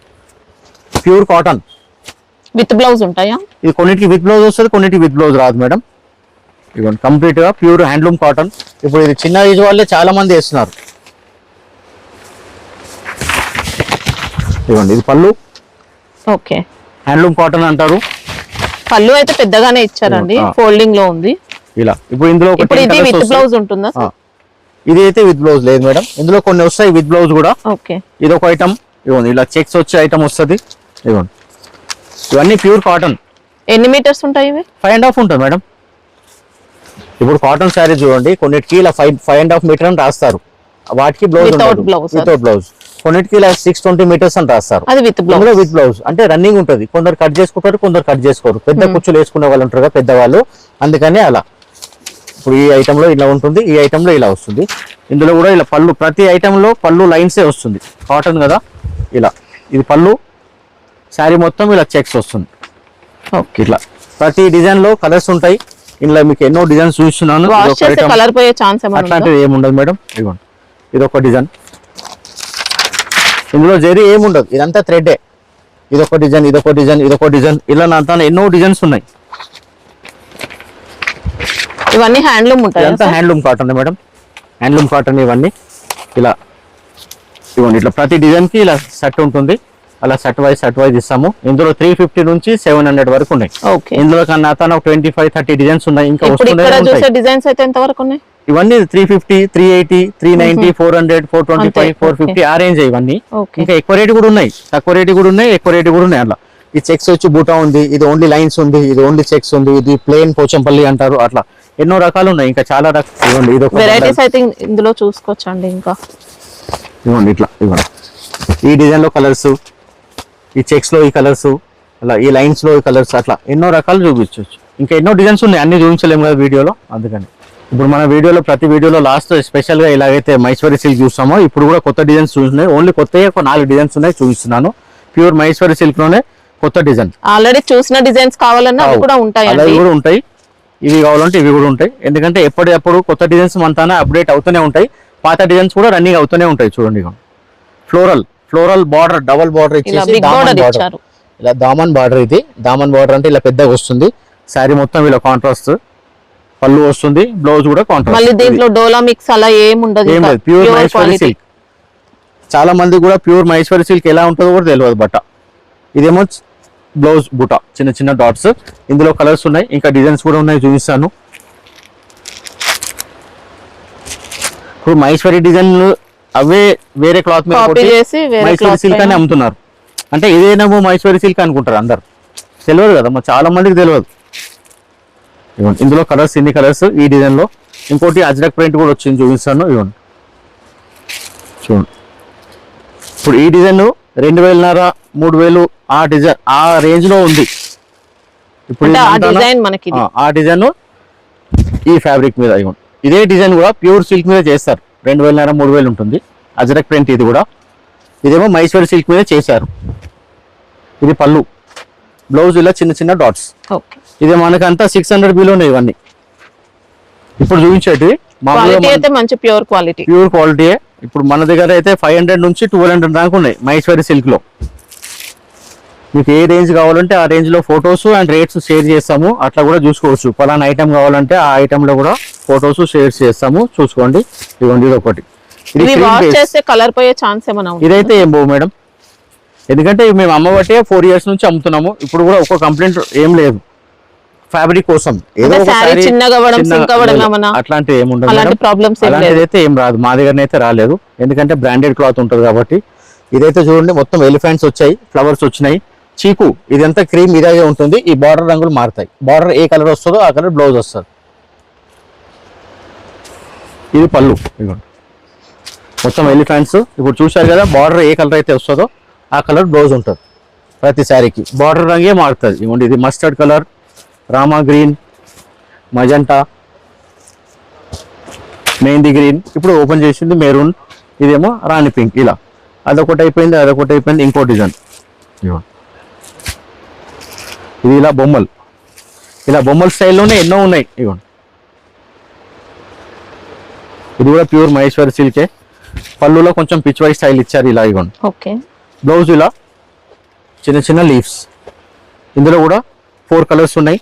ప్యూర్ కాటన్ విత్ బ్లౌజ్ ఉంటాయా? ఇది కొన్నిటికి విత్ బ్లౌజ్ వస్తుంది, కొన్నిటికి విత్ బ్లౌజ్ రాదు మేడం. ఇవ్వండి, కంప్లీట్ గా ప్యూర్ హ్యాండ్లూమ్ కాటన్. ఇప్పుడు ఇది చిన్న ఏజ్ వాళ్ళే చాలా మంది వేస్తున్నారు. ఇవ్వండి, ఇది పళ్ళు. ఓకే, హ్యాండ్లూమ్ కాటన్ అంటారు. పళ్ళు అయితే పెద్దగానే ఇచ్చారండి, ఫోల్డింగ్ లో ఉంది. ఇలా ఇప్పుడు ఇందులో ఇది విత్ బ్లౌజ్ ఉంటుందా? ఇది అయితే విత్ బ్లౌజ్ లేదు మేడం. ఇందులో కొన్ని వస్తాయి విత్ బ్లౌజ్ కూడా. ఓకే, ఇది ఒక ఐటమ్. ఇవ్వండి, ఇలా చెక్స్ వచ్చే ఐటమ్ వస్తుంది. ఇవ్వండి, ఇవన్నీ ప్యూర్ కాటన్. ఎన్ని మీటర్స్ ఉంటాయి ఇవి? 5.5 ఉంటుంది మేడం. ఇప్పుడు కాటన్ శారీ చూడండి, కొన్నిటికి ఇలా 5.5 మీటర్ అని రాస్తారు, వాటికి బ్లౌజ్ వితౌట్ బ్లౌజ్. కొన్నిటికి ఇలా 620 మీటర్స్ అని రాస్తారు, అది విత్ బ్లౌజ్. విత్ బ్లౌజ్ అంటే రన్నింగ్ ఉంటుంది. కొందరు కట్ చేసుకుంటారు, కొందరు కట్ చేసుకోరు. పెద్ద కుచ్చులు వేసుకునే వాళ్ళు ఉంటారు కదా పెద్దవాళ్ళు, అందుకని అలా. ఇప్పుడు ఈ ఐటమ్ లో ఇలా ఉంటుంది, ఈ ఐటమ్ లో ఇలా వస్తుంది. ఇందులో కూడా ఇలా పళ్ళు, ప్రతి ఐటమ్ లో పళ్ళు లైన్సే వస్తుంది. కాటన్ కదా, ఇలా ఇది పళ్ళు. శారీ మొత్తం ఇలా చెక్స్ వస్తుంది. ఇట్లా ప్రతి డిజైన్ లో కలర్స్ ఉంటాయి. ఇందులో మీకు ఎన్నో డిజైన్స్ చూస్తున్నాను. కలర్ పోయే ఛాన్స్ అట్లాంటిది ఏముండదు మేడం. ఇదిగోండి, ఇది ఒక డిజైన్. ఇందులో జరీ ఏముండదు, ఇదంతా థ్రెడ్డే. ఇదొక డిజైన్, ఇదొక డిజైన్, ఇదొక డిజైన్, ఇలా నా ఎన్నో డిజైన్స్ ఉన్నాయి. ఇవన్నీ హ్యాండ్లూమ్ ఉంటాయి. ఇదంతా handloom cotton madam, handloom cotton. ఇవన్నీ ఇలా ఇవ్వండి, ఇట్లా ప్రతి డిజైన్ కి ఇలా సెట్ ఉంటుంది. అలా సెట్ వైజ్ ఇస్తాము. ఇందులో 350 నుంచి 700 వరకు ఉన్నాయి. ఇందులో కన్నా 25 30 డిజైన్స్ ఉన్నాయి. ఇంకా డిజైన్స్ అయితే ఎంత వరకు ఉన్నాయి? ఇవన్నీ 350 380 390 400 425 450 ఆ రేంజ్. ఇవన్నీ ఇంకా ఎక్కువ రేటు కూడా ఉన్నాయి, తక్కువ రేటు కూడా ఉన్నాయి, ఎక్కువ రేటు కూడా ఉన్నాయి. అట్లా ఈ చెక్స్ వచ్చి బూటా ఉంది, ఇది ఓన్లీ లైన్స్ ఉంది, ఇది ఓన్లీ చెక్స్ ఉంది, ఇది ప్లేన్ పోచంపల్లి అంటారు. అట్లా ఎన్నో రకాలు ఉన్నాయి, ఇంకా చాలా రకాలు. ఇవ్వండి, ఇది వెరైటీస్ అయితే ఇందులో చూసుకోవచ్చండి. ఇంకా ఇవ్వండి, ఇట్లా ఇవ్వండి, ఈ డిజైన్ లో కలర్స్, ఈ చెక్స్ లో ఈ కలర్స్, అలా ఈ లైన్స్ లో ఈ కలర్స్, అట్లా ఎన్నో రకాలు చూపించవచ్చు. ఇంకా ఎన్నో డిజైన్స్ ఉన్నాయి, అన్ని చూపించలేము కదా వీడియోలో. అందుకని ఇప్పుడు మన వీడియోలో ప్రతి వీడియోలో లాస్ట్ స్పెషల్ గా ఇలాగైతే మహేశ్వరి సిల్క్ చూస్తామో, ఇప్పుడు కూడా కొత్త డిజైన్స్ చూస్తున్నాయి. ఓన్లీ కొత్తగా ఒక 4 డిజైన్స్ ఉన్నాయి, చూపిస్తున్నాను. ప్యూర్ మహేశ్వరి సిల్క్ లోనే కొత్త డిజైన్. ఆల్రెడీ చూసిన డిజైన్స్ కావాలన్నా అవి కూడా ఉంటాయి. అవి కూడా ఉంటాయి. ఇవి కావాలంటే ఇవి కూడా ఉంటాయి. ఎందుకంటే ఎప్పటికప్పుడు కొత్త డిజైన్స్ మనతోనే అప్డేట్ అవుతూనే ఉంటాయి, పాత డిజైన్స్ కూడా రన్నింగ్ అవుతూనే ఉంటాయి. చూడండి ఫ్లోరల్ బార్డర్, డబల్ బార్డర్ ఇలా ఇచ్చేసి బిగ్ దామన్ బార్డర్ బార్డర్, ఇచ్చారు. ఇలా దామన్ బార్డర్. ఇది దామన్ బార్డర్ అంటే ఇలా పెద్దగా వస్తుంది. శారీ మొత్తం ఇలా కాంట్రాస్ట్ పళ్ళు వస్తుంది, బ్లౌజ్ కూడా కాంట్రాస్ట్. మళ్ళీ దీంట్లో డోలా మిక్స్ అలా ఏం ఉండదు, ఏం లేదు, ప్యూర్ మహేశ్వరి సిల్క్. చాలా మంది కూడా ప్యూర్ మహేశ్వరి సిల్క్ ఎలా ఉంటుందో కూడా తెలియదు బట్ట. ఇదేమో బ్లౌజ్ బుట్ట, చిన్న చిన్న డాట్స్. ఇందులో కలర్స్ ఉన్నాయి, ఇంకా డిజైన్స్ కూడా ఉన్నాయి, చూపిస్తాను. ఇప్పుడు మహేశ్వరి డిజైన్ అవే వేరే క్లాత్ మీద కాపీ చేసి వేరే మహేశ్వరి క్లాత్ సిల్క్ అని పైన అమ్ముతున్నారు. అంటే ఇదేనేమో మహేశ్వరి సిల్క్ అనుకుంటారు అందరు, తెలియదు కదా, మరి చాలా మందికి తెలియదు. ఇవ్వండి ఇందులో కలర్స్, ఇన్ని కలర్స్ ఈ డిజైన్ లో. ఇంకోటి అజ్రక్ ప్రింట్ కూడా వచ్చింది, చూపిస్తాను. ఇవ్వండి చూడండి, ఇప్పుడు ఈ డిజైన్ 2,500 3,000 ఆ డిజైన్ ఆ రేంజ్ లో ఉంది. ఇప్పుడు అంటే ఆ ఇదంతా డిజైన్ మనకి ఇది. ఆ డిజైన్ ఈ ఫ్యాబ్రిక్ మీద. ఇవ్వండి ఇదే డిజైన్ కూడా ప్యూర్ సిల్క్ మీద చేస్తారు, 2,500 3,000 ఉంటుంది. అజ్రక్ ప్రింట్ ఇది కూడా. ఇదేమో మహేశ్వరి సిల్క్ మీద చేశారు. ఇది పళ్ళు, బ్లౌజ్ ఇలా చిన్న చిన్న డాట్స్. ఓకే, ఇది మనకంతా 600 బిలోనే ఇవన్నీ. ఇప్పుడు చూపించేటివి క్వాలిటీ అయితే మంచి ప్యూర్ క్వాలిటీ. Pure quality. ఇప్పుడు మన దగ్గర అయితే 500 నుంచి 1200 దాకా ఉన్నాయి మహేశ్వరి సిల్క్ లో. మీకు ఏ రేంజ్ కావాలంటే ఆ రేంజ్ లో ఫొటోస్ అండ్ రేట్స్ షేర్ చేస్తాము, అట్లా కూడా చూసుకోవచ్చు. పలానా ఐటమ్ కావాలంటే ఆ ఐటమ్ లో కూడా ఫొటోస్ షేర్ చేస్తాము, చూసుకోండి. ఇవ్వండి ఇది ఒకటి. ఇది వాష్ చేస్తే కలర్ పోయే ఛాన్స్ ఏమైనా ఉందా? ఇదైతే ఏం పోవు మేడం, ఎందుకంటే మేము అమ్మబట్టే 4 years నుంచి అమ్ముతున్నాము. ఇప్పుడు కూడా ఒక కంప్లైంట్ ఏం లేదు ఫ్యాబ్రిక్ కోసం. ఏదో అంటే శారీ ఒకసారి చిన్నగా అవ్వడం, చిన్న- సింక్ అవ్వడం ఏమన్నా అట్లాంటివి ఏముండదు అలాంటి మేడం. ప్రాబ్లమ్స్ ఏం లేదు. అలాంటిది అయితే ఏం రాదు, మా దగ్గర అయితే రాలేదు. ఎందుకంటే బ్రాండెడ్ క్లాత్ ఉంటుంది కాబట్టి. ఇదైతే చూడండి మొత్తం ఎలిఫెంట్స్ వచ్చాయి, ఫ్లవర్స్ వచ్చినాయి, చీకు. ఇదంతా క్రీమ్ ఇలాగే ఉంటుంది. ఈ బార్డర్ రంగులు మారుతాయి. బార్డర్ ఏ కలర్ వస్తుందో ఆ కలర్ బ్లౌజ్ వస్తుంది. ఇది పళ్ళు, ఇదిగోండి మొత్తం ఎలిఫెంట్స్. ఇప్పుడు చూశారు కదా, బార్డర్ ఏ కలర్ అయితే వస్తుందో ఆ కలర్ బ్లౌజ్ ఉంటుంది. ప్రతి శారీకి బార్డర్ రంగే మారుతుంది. ఇవ్వండి ఇది mustard colour, Rama green, magenta, mehndi green. ఇప్పుడు ఓపెన్ చేసింది మెరూన్, ఇదేమో రాణి పింక్. ఇలా అదొకటి అయిపోయింది, అదొకటి అయిపోయింది. ఇంకో డిజైన్ ఇది ఇలా బొమ్మలు, ఇలా బొమ్మల స్టైల్లోనే ఎన్నో ఉన్నాయి. ఇవ్వండి ఇది కూడా ప్యూర్ మహేశ్వరి సిల్కే. పళ్ళులో కొంచెం పిచ్వాయి స్టైల్ ఇచ్చారు ఇలా. ఇవ్వండి ఓకే, బ్లౌజ్ ఇలా చిన్న చిన్న లీవ్స్. ఇందులో కూడా 4 కలర్స్ ఉన్నాయి.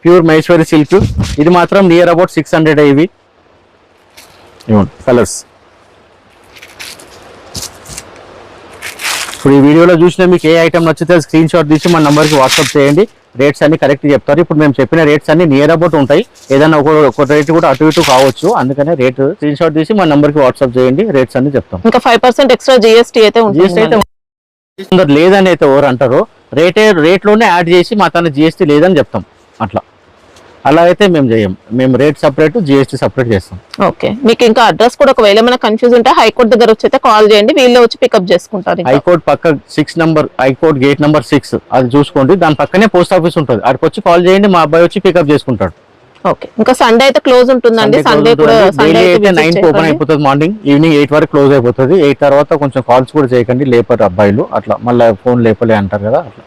Pure Maheshwari silk. ఇది మాత్రం నియర్ అబౌట్ 600 ఇవి. ఇవ్వండి కలర్స్. ఇప్పుడు ఈ వీడియోలో చూసిన మీకు ఏ ఐటమ్ నచ్చితే స్క్రీన్ షాట్ తీసి మన నంబర్కి వాట్సాప్ చేయండి. రేట్స్ అన్ని కరెక్ట్ చెప్తారు. ఇప్పుడు మేము చెప్పిన రేట్స్ అన్ని నియర్ అబౌట్ ఉంటాయి, ఏదైనా ఒక రేట్ కూడా అటు ఇటు కావచ్చు. అందుకనే రేట్ స్క్రీన్ షాట్ తీసి మన నంబర్కి వాట్సాప్ చేయండి, రేట్స్ అన్ని చెప్తాం. ఇంకా 5% ఎక్స్ట్రా జిఎస్టీ అయితే జిఎస్టీ అయితే ఉంటుంది. లేదని అయితే ఎవరు అంటారో, రేట్లోనే యాడ్ చేసి మా తన జిఎస్టీ లేదని చెప్తాం. అట్లా అలా అయితే మేము చేయం. మేము రేట్ సపరేట్, జిఎస్టీ సపరేట్ చేస్తాం. ఓకే, మీకు ఇంకా అడ్రస్ కూడా ఒకవేళ ఏమైనా కన్ఫ్యూజ్ ఉంటే హైకోర్ట్ దగ్గర వచ్చి అయితే కాల్ చేయండి, వీళ్ళే వచ్చి పికప్ చేసుకుంటారు. హైకోర్ట్ పక్క 6 నంబర్, హైకోర్ట్ గేట్ నెంబర్ 6 అది చూసుకోండి. దాని పక్కనే పోస్ట్ ఆఫీస్ ఉంటుంది, అక్కడికి వచ్చి కాల్ చేయండి, మా అబ్బాయి వచ్చి పికప్ చేసుకుంటాడు. ఓకే, ఇంకా సండే అయితే క్లోజ్ ఉంటుందండి. సండే కూడా సండే అయితే 9 ఓపెన్ అయిపోతుంది, మార్నింగ్ ఈవినింగ్ 8 వరకు క్లోజ్ అయిపోతుంది. 8 తర్వాత కొంచెం కాల్స్ కూడా చేయకండి, లేపరు అబ్బాయిలు. అట్లా మళ్ళీ ఫోన్ లేపలే అంటారు కదా, అట్లా.